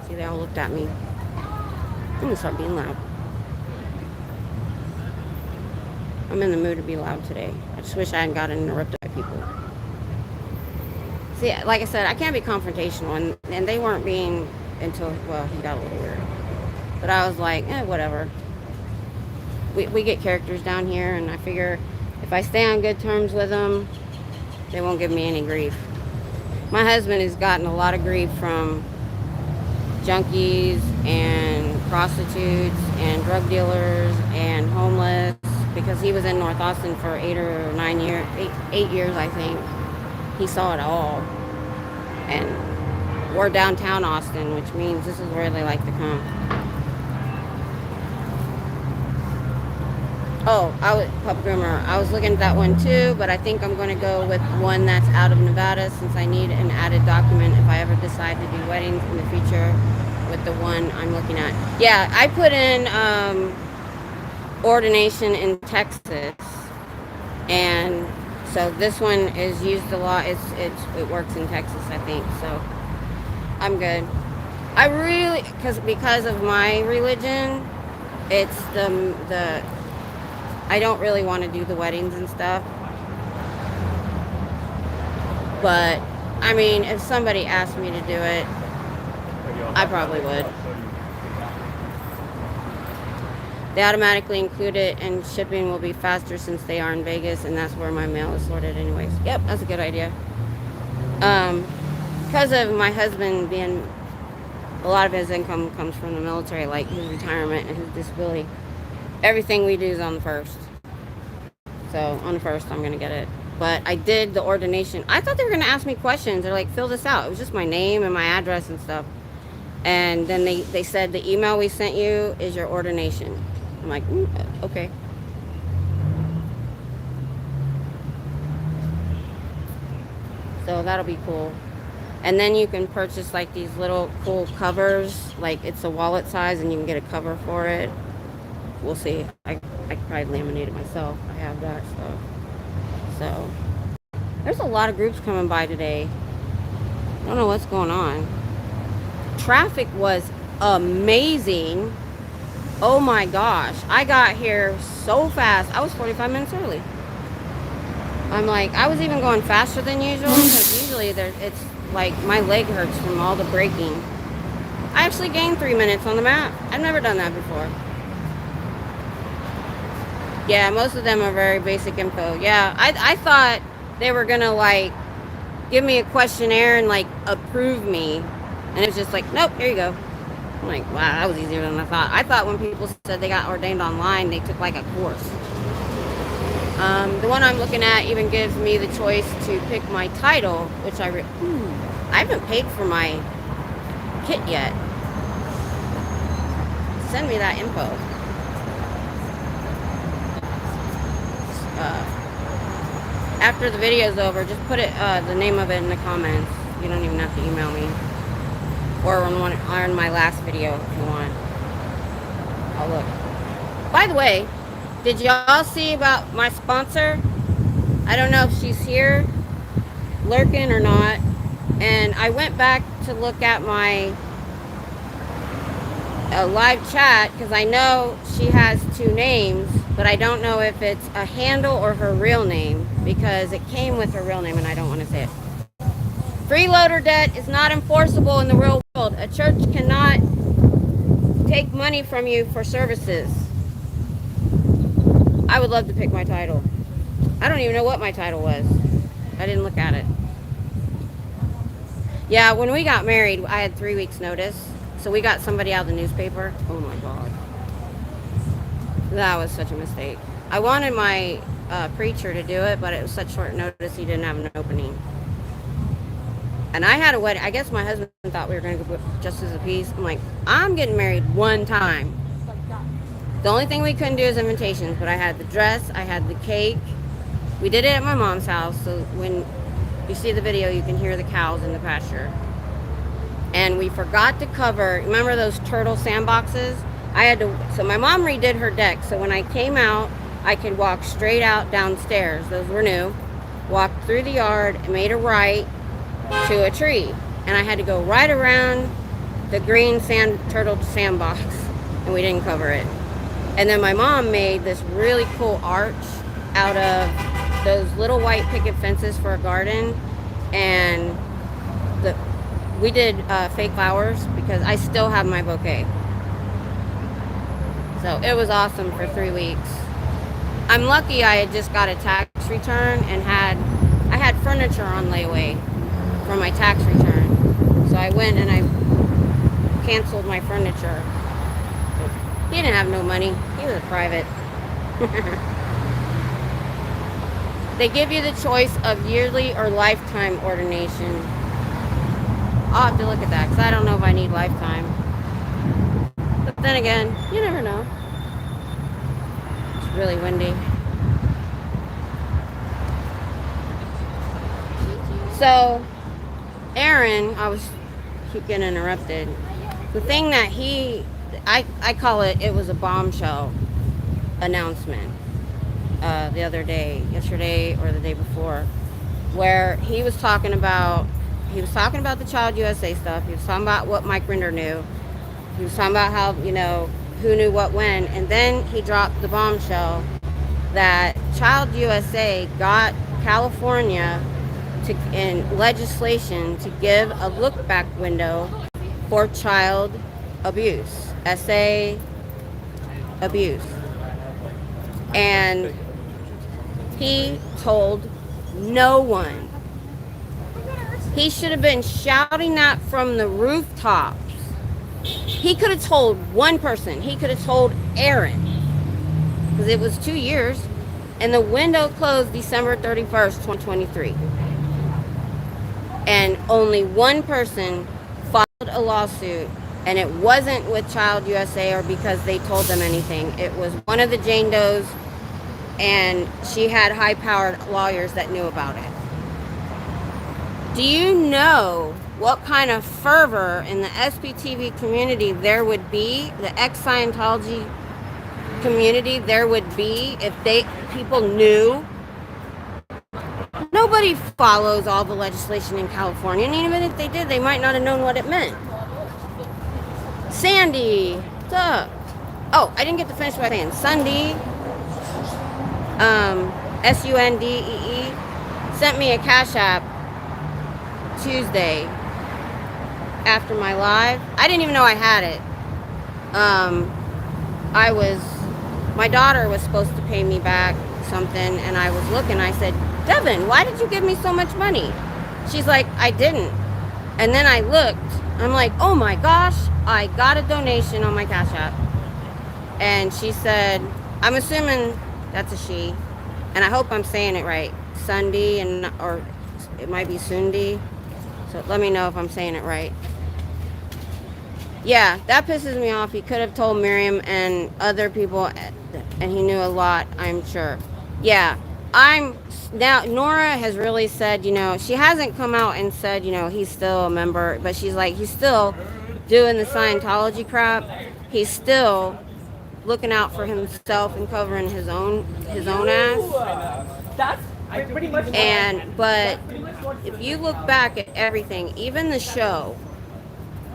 See, they all looked at me. I'm going to start being loud. I'm in the mood to be loud today. I just wish I hadn't gotten interrupted by people. See, like I said, I can't be confrontational, and they weren't being until, well, he got a little weird. But I was like, whatever. we get characters down here, and I figure if I stay on good terms with them, they won't give me any grief. My husband has gotten a lot of grief from junkies and prostitutes and drug dealers and homeless because he was in North Austin for 8 years, I think. He saw it all. And we're downtown Austin, which means this is where they like to come. Oh, Pup Groomer. I was looking at that one too, but I think I'm going to go with one that's out of Nevada since I need an added document if I ever decide to do weddings in the future with the one I'm looking at. Yeah, I put in ordination in Texas, and so this one is used a lot. It works in Texas, I think. So I'm good. I really because of my religion, it's the I don't really want to do the weddings and stuff. But, I mean, if somebody asked me to do it, I probably would. They automatically include it, and shipping will be faster since they are in Vegas, and that's where my mail is sorted anyways. Yep, that's a good idea. Because of my husband being, a lot of his income comes from the military, like his retirement and his disability. Everything we do is on the 1st. So on the 1st, I'm going to get it. But I did the ordination. I thought they were going to ask me questions. They're like, fill this out. It was just my name and my address and stuff. And then they said the email we sent you is your ordination. I'm like, okay. So that'll be cool. And then you can purchase like these little cool covers. Like it's a wallet size and you can get a cover for it. We'll see. I could probably laminate it myself. I have that stuff. So there's a lot of groups coming by today. I don't know what's going on. Traffic was amazing. Oh my gosh. I got here so fast. I was 45 minutes early. I'm like, I was even going faster than usual because usually it's like my leg hurts from all the braking. I actually gained 3 minutes on the map. I've never done that before. Yeah, most of them are very basic info. Yeah, I thought they were gonna like give me a questionnaire and like approve me, and it was just like, nope, here you go. I'm like, wow, that was easier than I thought. I thought when people said they got ordained online, they took like a course. The one I'm looking at even gives me the choice to pick my title, which I haven't paid for my kit yet. Send me that info. After the video's over, just put it the name of it in the comments. You don't even have to email me, or on my last video if you want. I'll look. By the way, did y'all see about my sponsor? I don't know if she's here lurking or not, and I went back to look at my live chat because I know she has 2 names, but I don't know if it's a handle or her real name because it came with her real name and I don't want to say it. Freeloader debt is not enforceable in the real world. A church cannot take money from you for services. I would love to pick my title. I don't even know what my title was. I didn't look at it. Yeah, when we got married, I had 3 weeks notice. So we got somebody out of the newspaper. Oh my God. That was such a mistake. I wanted my preacher to do it, but it was such short notice he didn't have an opening. And I had a wedding. I guess my husband thought we were going to go just as a piece. I'm like, I'm getting married one time. The only thing we couldn't do is invitations, but I had the dress, I had the cake. We did it at my mom's house, so when you see the video, you can hear the cows in the pasture. And we forgot to cover, remember those turtle sandboxes? So my mom redid her deck, so when I came out, I could walk straight out downstairs. Those were new. Walked through the yard and made a right to a tree. And I had to go right around the green turtle sandbox, and we didn't cover it. And then my mom made this really cool arch out of those little white picket fences for a garden, and we did fake flowers because I still have my bouquet. So it was awesome for 3 weeks. I'm lucky I had just got a tax return and I had furniture on layaway for my tax return. So I went and I canceled my furniture. He didn't have no money. He was a private. They give you the choice of yearly or lifetime ordination. I'll have to look at that because I don't know if I need lifetime. But then again, you never know. It's really windy. So, Aaron, keep getting interrupted. The thing that I call it was a bombshell announcement the other day, yesterday or the day before, where he was talking about the Child USA stuff. He was talking about what Mike Rinder knew. He was talking about how, who knew what when, and then he dropped the bombshell that Child USA got California in legislation to give a look back window for child abuse, SA abuse. And he told no one. He should have been shouting that from the rooftops. He could have told one person. He could have told Aaron. Because it was 2 years. And the window closed December 31st, 2023. And only one person filed a lawsuit. And it wasn't with Child USA or because they told them anything. It was one of the Jane Does. And she had high-powered lawyers that knew about it. Do you know what kind of fervor in the SPTV community there would be, the ex-Scientology community there would be if people knew? Nobody follows all the legislation in California, and even if they did, they might not have known what it meant. Sandy, what's up? Oh, I didn't get to finish what I was saying. SUNDEE, SUNDEE, sent me a Cash App Tuesday after my live. I didn't even know I had it. My daughter was supposed to pay me back something, and I was looking. I said, Devin, why did you give me so much money? She's like, I didn't. And then I looked. I'm like, oh my gosh, I got a donation on my Cash App. And she said, I'm assuming that's a she, and I hope I'm saying it right. SUNDEE, or it might be SUNDEE. So let me know if I'm saying it right. Yeah, that pisses me off. He could have told Miriam and other people, and he knew a lot, I'm sure. Yeah, now Nora has really said, she hasn't come out and said, he's still a member, but she's like, he's still doing the Scientology crap. He's still looking out for himself and covering his own ass. That's pretty much. But if you look back at everything, even the show,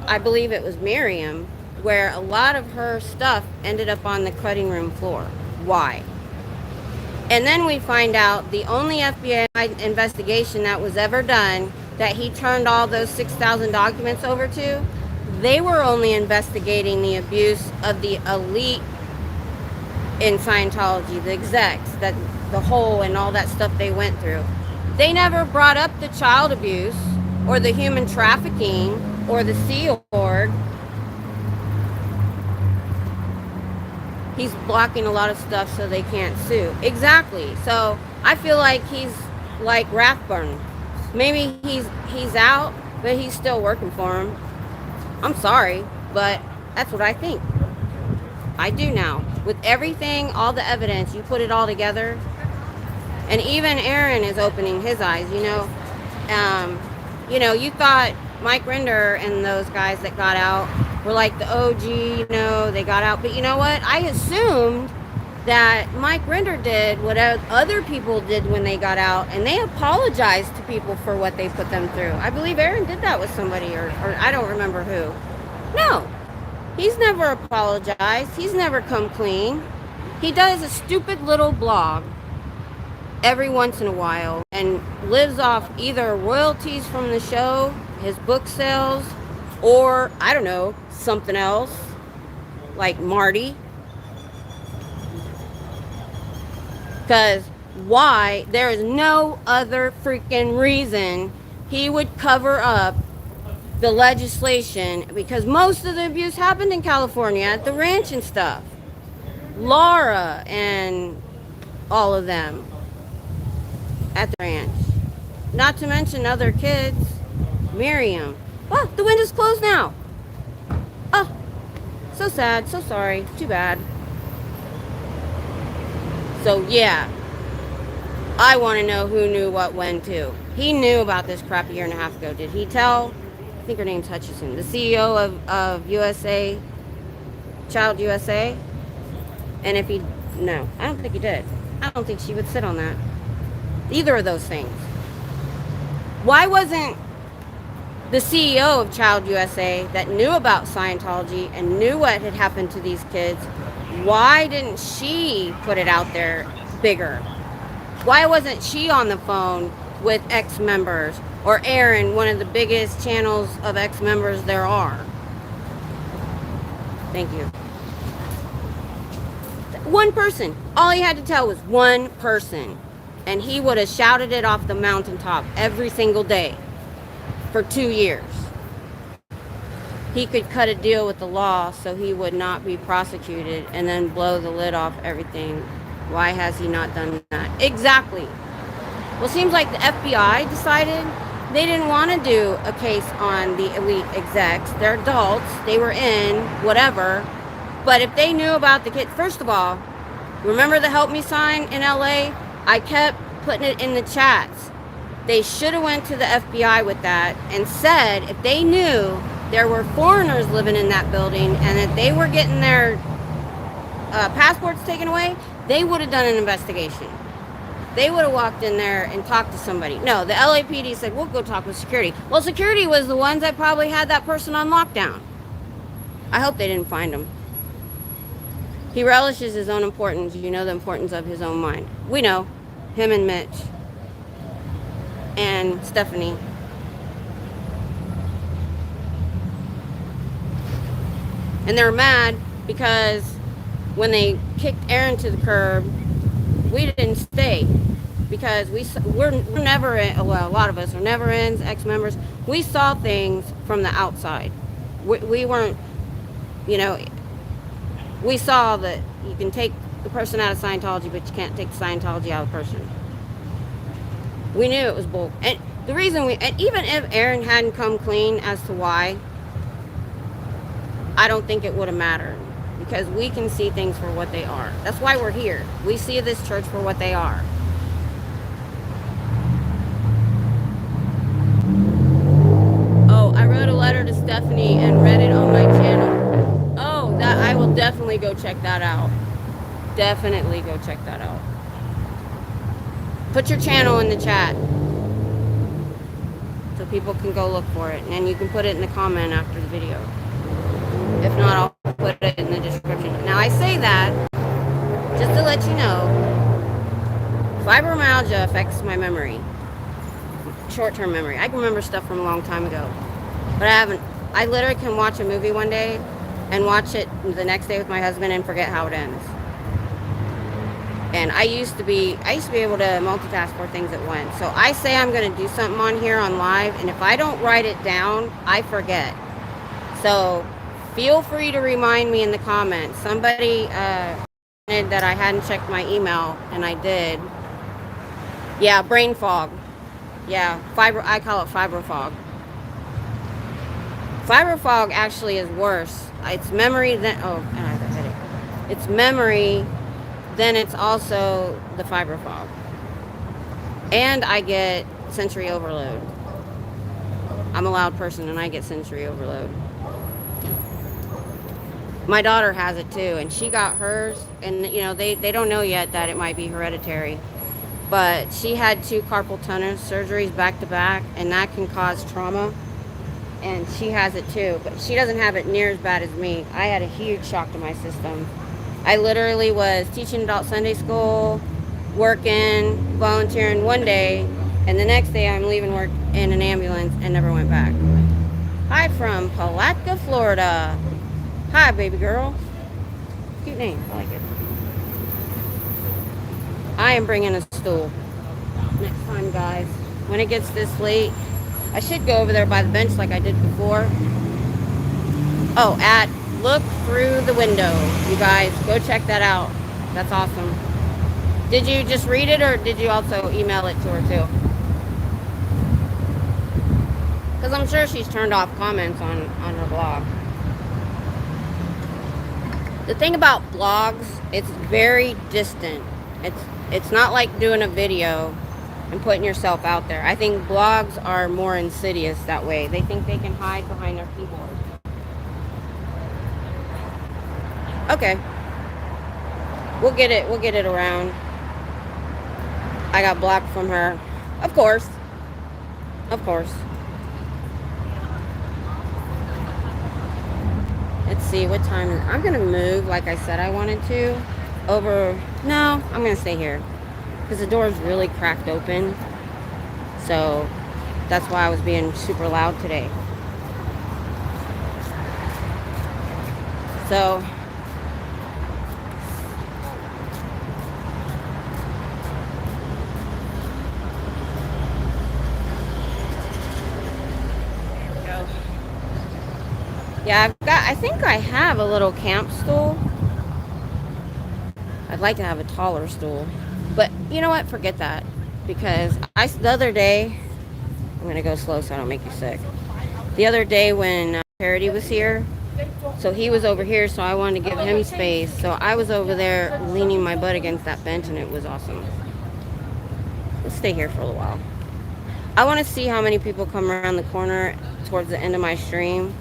I believe it was Miriam, where a lot of her stuff ended up on the cutting room floor. Why? And then we find out the only FBI investigation that was ever done that he turned all those 6,000 documents over to, they were only investigating the abuse of the elite in Scientology, the execs, that the whole and all that stuff they went through. They never brought up the child abuse or the human trafficking or the Sea Org. He's blocking a lot of stuff so they can't sue. Exactly. So I feel like he's like Rathburn. Maybe he's out, but he's still working for him. I'm sorry, but that's what I think. I do now. With everything, all the evidence, you put it all together. And even Aaron is opening his eyes, you thought Mike Rinder and those guys that got out were like the OG, they got out. But you know what? I assumed that Mike Rinder did what other people did when they got out, and they apologized to people for what they put them through. I believe Aaron did that with somebody, or I don't remember who. No, he's never apologized. He's never come clean. He does a stupid little blog every once in a while and lives off either royalties from the show, his book sales, or I don't know, something else like Marty. Because why? There is no other freaking reason he would cover up the legislation, because most of the abuse happened in California at the ranch and stuff. Laura and all of them at the ranch. Not to mention other kids. Miriam. Oh, the window's closed now. Oh, so sad, so sorry, too bad. So yeah, I want to know who knew what when too. He knew about this crap a year and a half ago. Did he tell, I think her name's Hutchison, the CEO of USA, Child USA? And if he, no, I don't think he did. I don't think she would sit on that. Either of those things. Why wasn't the CEO of Child USA that knew about Scientology and knew what had happened to these kids, why didn't she put it out there bigger? Why wasn't she on the phone with ex-members, or Aaron, one of the biggest channels of ex-members there are? Thank you. One person. All he had to tell was one person. And he would have shouted it off the mountaintop every single day for 2 years. He could cut a deal with the law so he would not be prosecuted and then blow the lid off everything. Why has he not done that? Exactly. Well, seems like the FBI decided they didn't want to do a case on the elite execs. They're adults. They were in, whatever. But if they knew about the kids, first of all, remember the help me sign in LA? I kept putting it in the chats. They should have went to the FBI with that and said if they knew there were foreigners living in that building and that they were getting their passports taken away, they would have done an investigation. They would have walked in there and talked to somebody. No, the LAPD said, we'll go talk with security. Well, security was the ones that probably had that person on lockdown. I hope they didn't find him. He relishes his own importance. You know the importance of his own mind. We know. Him and Mitch. And Stephanie. And they're mad because when they kicked Aaron to the curb, we didn't stay. Because we're never in, well, a lot of us are never ends, ex-members. We saw things from the outside. We weren't, you know, we saw that you can take the person out of Scientology, but you can't take the Scientology out of the person. We knew it was bull. And the reason and even if Aaron hadn't come clean as to why, I don't think it would have mattered. Because we can see things for what they are. That's why we're here. We see this church for what they are. Oh, I wrote a letter to Stephanie and read it on my channel. Oh, that I will definitely go check that out. Definitely go check that out. Put your channel in the chat so people can go look for it, and then you can put it in the comment after the video. If not, I'll put it in the description. Now I say that just to let you know, fibromyalgia affects my memory, short-term memory. I can remember stuff from a long time ago, but I literally can watch a movie one day and watch it the next day with my husband and forget how it ends. And I used to be able to multitask 4 things at once. So I say I'm going to do something on here on live, and if I don't write it down, I forget. So feel free to remind me in the comments. Somebody said that I hadn't checked my email, and I did. Yeah, brain fog. Yeah, I call it fibro fog. Fibro fog actually is worse. It's memory then, oh, I have a headache. It's memory, then it's also the fibro fog. And I get sensory overload. I'm a loud person and I get sensory overload. My daughter has it too, and she got hers, and you know, they don't know yet that it might be hereditary. But she had 2 carpal tunnel surgeries back to back, and that can cause trauma. And she has it too, but she doesn't have it near as bad as me. I had a huge shock to my system. I literally was teaching adult Sunday school, working, volunteering one day, and the next day I'm leaving work in an ambulance and never went back. Hi from Palatka, Florida. Hi, baby girl. Cute name. I like it. I am bringing a stool next time, guys. When it gets this late, I should go over there by the bench like I did before. Oh, look through the window, you guys. Go check that out. That's awesome. Did you just read it, or did you also email it to her too? Because I'm sure she's turned off comments on her blog. The thing about blogs, it's very distant. It's not like doing a video and putting yourself out there. I think blogs are more insidious that way. They think they can hide behind their keyboard. Okay. We'll get it around. I got blocked from her. Of course. Of course. Let's see, what time is it? I'm gonna move like I said I wanted to. No, I'm gonna stay here. Because the door is really cracked open. So that's why I was being super loud today. So yeah, I think I have a little camp stool. I'd like to have a taller stool. But you know what? Forget that. Because the other day, I'm going to go slow so I don't make you sick. The other day when Charity was here, so he was over here, so I wanted to give him space. So I was over there leaning my butt against that bench, and it was awesome. Let's stay here for a little while. I want to see how many people come around the corner towards the end of my stream.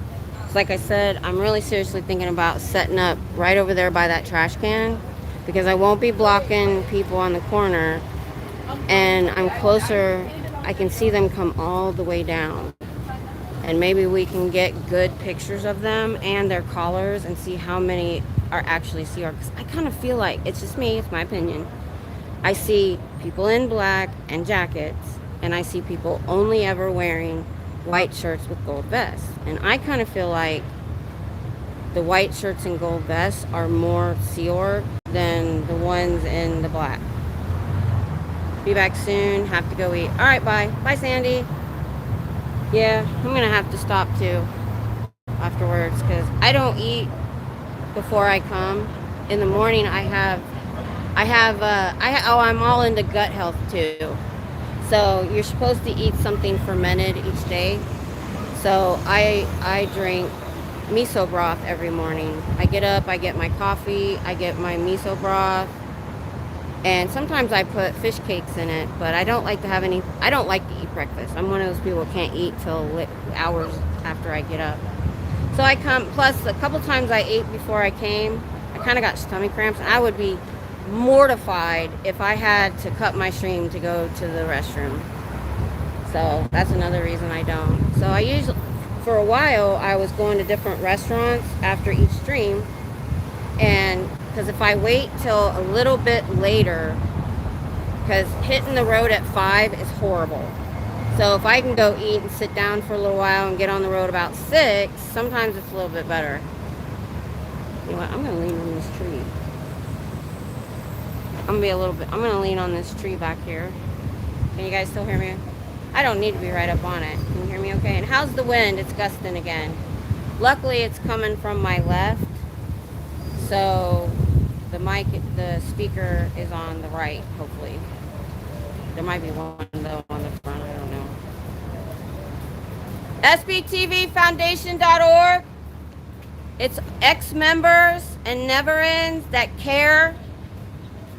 Like I said, I'm really seriously thinking about setting up right over there by that trash can, because I won't be blocking people on the corner, and I'm closer. I can see them come all the way down, and maybe we can get good pictures of them and their collars and see how many are actually CR. Because I kind of feel like, it's just me, it's my opinion, I see people in black and jackets, and I see people only ever wearing white shirts with gold vests. And I kind of feel like the white shirts and gold vests are more Sea Org than the ones in the black. Be back soon. Have to go eat. All right, bye. Bye, Sandy. Yeah, I'm going to have to stop too afterwards because I don't eat before I come. In the morning, I'm all into gut health too. So you're supposed to eat something fermented each day. So I drink miso broth every morning. I get up, I get my coffee, I get my miso broth, and sometimes I put fish cakes in it, but I don't like to eat breakfast. I'm one of those people who can't eat till hours after I get up. So I come, plus a couple times I ate before I came, I kind of got stomach cramps, and I would be mortified if I had to cut my stream to go to the restroom. So that's another reason I don't. So I usually, for a while, I was going to different restaurants after each stream, and because if I wait till a little bit later, because hitting the road at 5 is horrible. So if I can go eat and sit down for a little while and get on the road about 6, sometimes it's a little bit better. You know what? I'm gonna lean on this tree. I'm gonna lean on this tree back here. Can you guys still hear me? I don't need to be right up on it. Can you hear me okay? And how's the wind? It's gusting again. Luckily, it's coming from my left. So the speaker is on the right, hopefully. There might be one though on the front, I don't know. SBTVfoundation.org. It's ex-members and never-ends that care.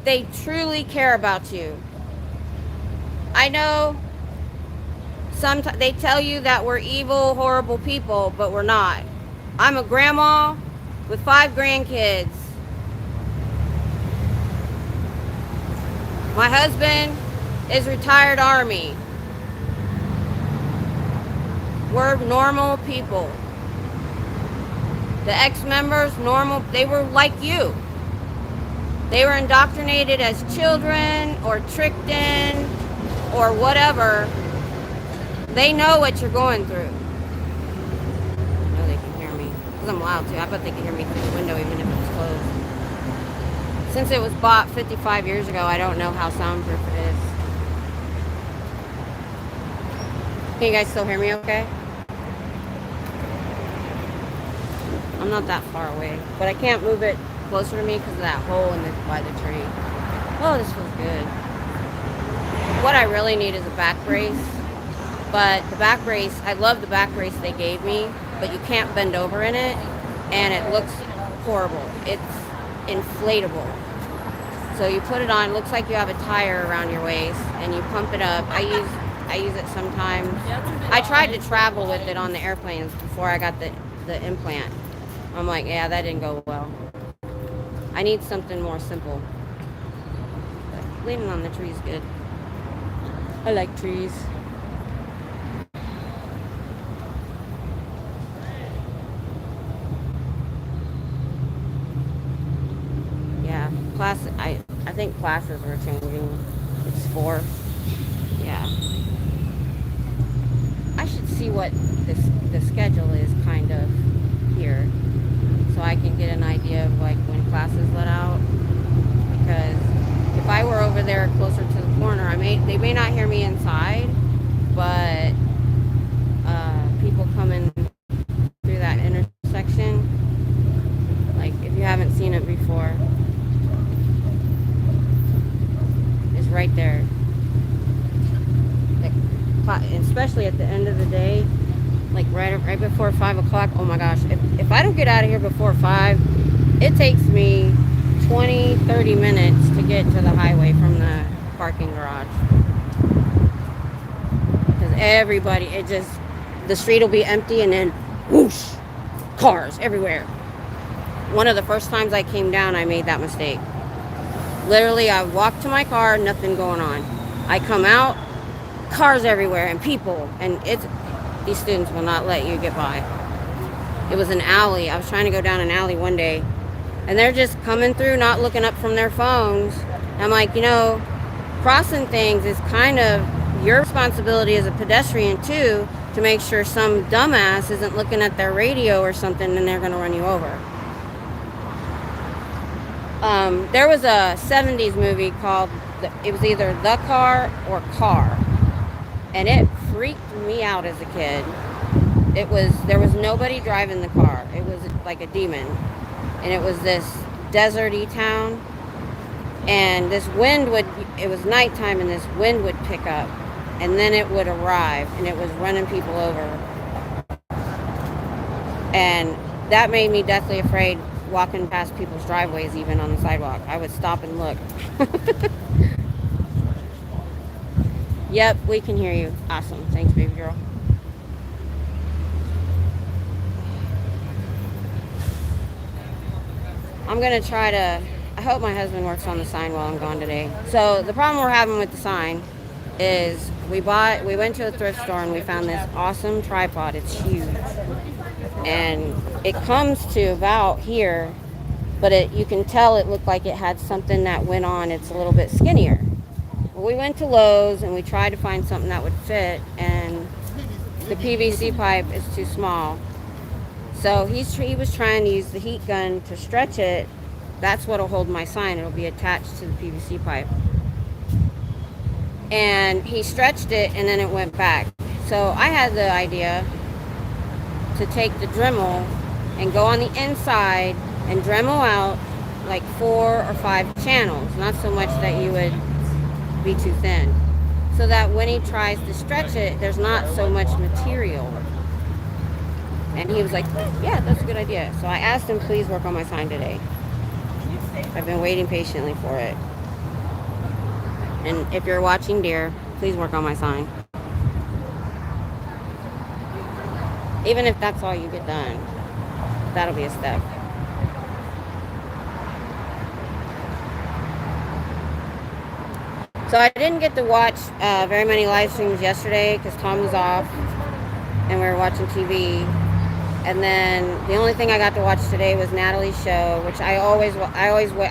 They truly care about you. I know sometimes they tell you that we're evil, horrible people, but we're not. I'm a grandma with 5 grandkids. My husband is retired Army. We're normal people. The ex-members, normal, they were like you. They were indoctrinated as children or tricked in or whatever. They know what you're going through. I know they can hear me because I'm loud too. I bet they can hear me through the window even if it's closed. Since it was bought 55 years ago, I don't know how soundproof it is. Can you guys still hear me okay? I'm not that far away, but I can't move it closer to me because of that hole by the tree. Oh, this feels good. What I really need is a back brace, but the back brace, I love the back brace they gave me, but you can't bend over in it, and it looks horrible. It's inflatable. So you put it on, it looks like you have a tire around your waist, and you pump it up. I use it sometimes. I tried to travel with it on the airplanes before I got the implant. I'm like, yeah, that didn't go well. I need something more simple. But leaning on the tree is good. I like trees. Yeah, class. I think classes were changing. It's 4. Yeah. I should see what the schedule is kind of here, so I can get an idea of like when classes let out. Because if I were over there closer to the corner, they may not hear me inside, but people coming through that intersection, like if you haven't seen it before, it's right there. Especially at the end of the day, like right before 5 o'clock. Oh my gosh, if I don't get out of here before 5, it takes me 20-30 minutes to get to the highway from the parking garage, because everybody, the street will be empty, and then whoosh, cars everywhere. One of the first times I came down, I made that mistake. Literally, I walked to my car, nothing going on. I come out, cars everywhere and people, and these students will not let you get by. It was an alley. I was trying to go down an alley one day, and they're just coming through, not looking up from their phones. And I'm like, crossing things is kind of your responsibility as a pedestrian too, to make sure some dumbass isn't looking at their radio or something and they're going to run you over. There was a 70s movie called, it was either The Car or Car, and it freaked me out as a kid. There was nobody driving the car. It was like a demon, and it was this deserty town, and this wind it was nighttime, and this wind would pick up, and then it would arrive, and it was running people over, and that made me deathly afraid walking past people's driveways, even on the sidewalk. I would stop and look. Yep, we can hear you. Awesome. Thanks, baby girl. I'm going to try to... I hope my husband works on the sign while I'm gone today. So the problem we're having with the sign is we went to a thrift store and we found this awesome tripod. It's huge. And it comes to about here, but you can tell it looked like it had something that went on. It's a little bit skinnier. Well, we went to Lowe's and we tried to find something that would fit, and the PVC pipe is too small. So he was trying to use the heat gun to stretch it. That's what'll hold my sign. It'll be attached to the PVC pipe. And he stretched it, and then it went back. So I had the idea to take the Dremel and go on the inside and Dremel out like 4 or 5 channels. Not so much that you would be too thin, so that when he tries to stretch it, there's not so much material. And he was like, yeah, that's a good idea. So I asked him, please work on my sign today. I've been waiting patiently for it. And if you're watching, dear, please work on my sign. Even if that's all you get done, that'll be a step. So I didn't get to watch very many live streams yesterday because Tom was off and we were watching TV. And then the only thing I got to watch today was Natalie's show, which I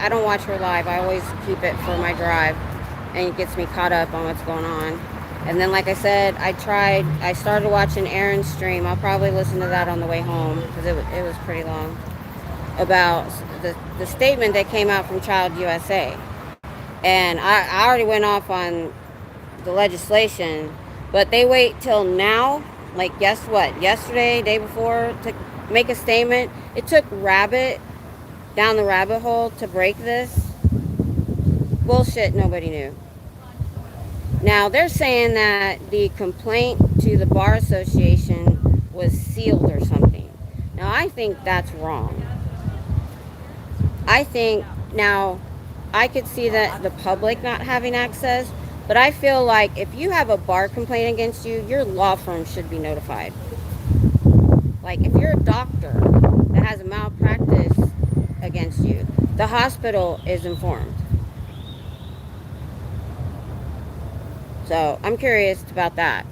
don't watch her live. I always keep it for my drive, and it gets me caught up on what's going on. And then, like I said, I started watching Aaron's stream. I'll probably listen to that on the way home because it was pretty long. about the statement that came out from Child USA. And I already went off on the legislation, but they wait till now, like guess what, yesterday, day before, to make a statement. It took Rabbit down the rabbit hole to break this. Bullshit, nobody knew. Now they're saying that the complaint to the Bar Association was sealed or something. Now I think that's wrong. I think now I could see that the public not having access, but I feel like if you have a bar complaint against you, your law firm should be notified. Like if you're a doctor that has a malpractice against you, the hospital is informed. So I'm curious about that.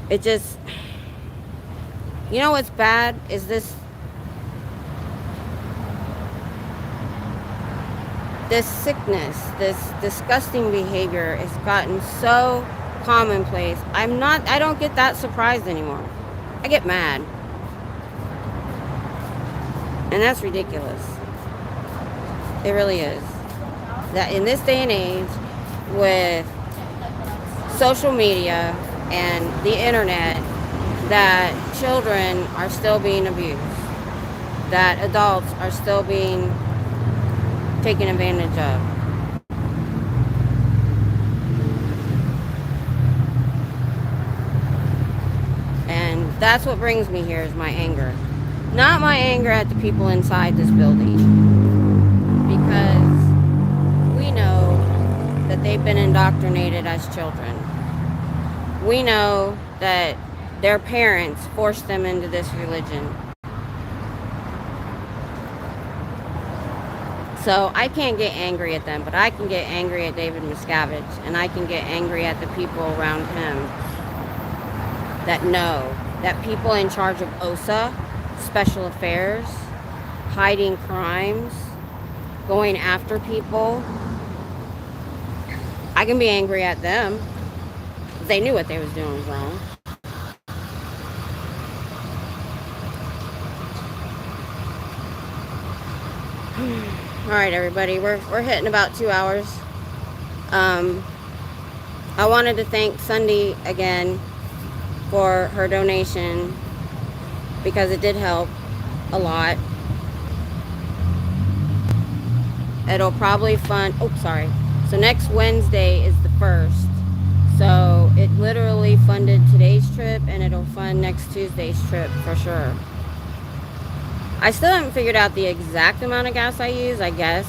It just, you know what's bad is this sickness, this disgusting behavior has gotten so commonplace. I don't get that surprised anymore. I get mad. And that's ridiculous. It really is. That in this day and age, with social media and the internet, that children are still being abused, that adults are still being taken advantage of. And that's what brings me here, is my anger. Not my anger at the people inside this building, because we know that they've been indoctrinated as children. We know that their parents forced them into this religion. So I can't get angry at them, but I can get angry at David Miscavige, and I can get angry at the people around him that know that people in charge of OSA, Special Affairs, hiding crimes, going after people. I can be angry at them. They knew what they was doing was wrong. All right, everybody, we're hitting about 2 hours. I wanted to thank SUNDEE again for her donation, because it did help a lot. It'll probably fund, so next Wednesday is the 1st. So it literally funded today's trip, and it'll fund next Tuesday's trip for sure. I still haven't figured out the exact amount of gas I use, I guess.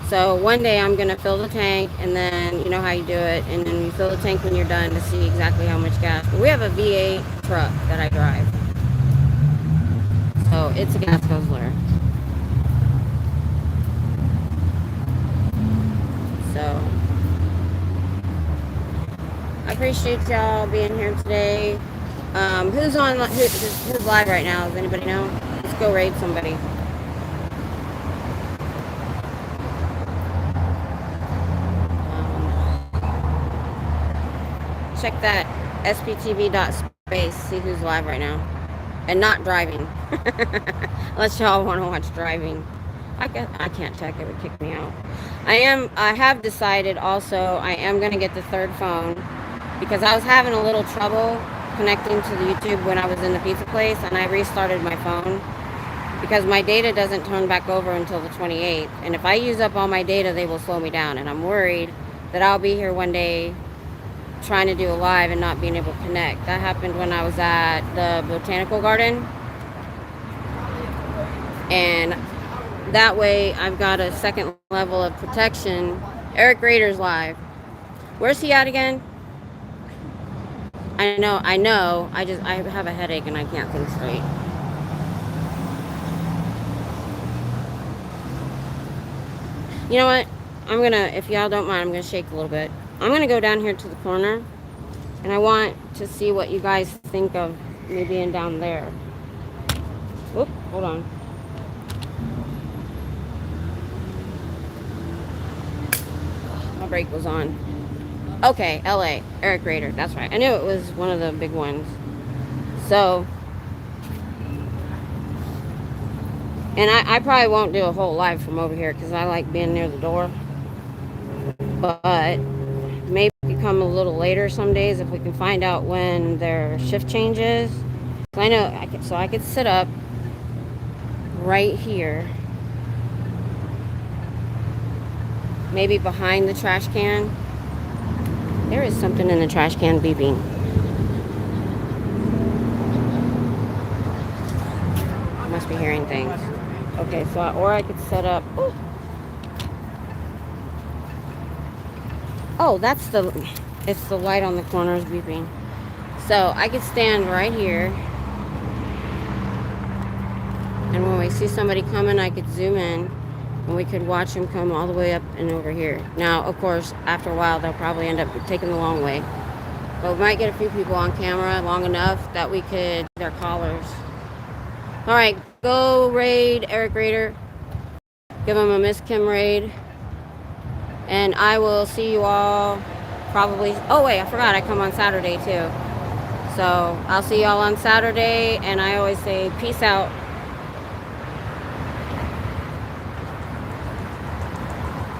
So one day I'm going to fill the tank, and then you know how you do it, and then you fill the tank when you're done to see exactly how much gas. But we have a V8 truck that I drive. So it's a gas guzzler. So I appreciate y'all being here today. Who's on? Who's live right now? Does anybody know? Let's go raid somebody. Check that sptv.space. See who's live right now, and not driving. Unless y'all want to watch driving. I can't check. It would kick me out. I have decided also I am going to get the third phone, because I was having a little trouble connecting to the YouTube when I was in the pizza place, and I restarted my phone because my data doesn't turn back over until the 28th, and if I use up all my data, they will slow me down, and I'm worried that I'll be here one day trying to do a live and not being able to connect. That happened when I was at the botanical garden, and that way I've got a second level of protection. Eric Rader's live. Where's he at again? I know. I have a headache and I can't think straight. You know what? I'm gonna, if y'all don't mind, I'm gonna shake a little bit. I'm gonna go down here to the corner, and I want to see what you guys think of me being down there. Whoop, hold on. My brake was on. Okay, LA, Eric Rader, that's right. I knew it was one of the big ones. So, And I probably won't do a whole live from over here because I like being near the door. But maybe we could come a little later some days if we can find out when their shift changes. So I know, so I could sit up right here. Maybe behind the trash can. There is something in the trash can beeping. I must be hearing things. Okay, so or I could set up. Ooh. Oh, that's it's the light on the corner is beeping. So I could stand right here. And when we see somebody coming, I could zoom in. And we could watch them come all the way up and over here. Now, of course, after a while, they'll probably end up taking the long way. But we might get a few people on camera long enough that we could their collars. All right, go raid Eric Raider. Give him a Miss Kim raid. And I will see you all probably. Oh, wait, I forgot I come on Saturday, too. So I'll see y'all on Saturday. And I always say peace out.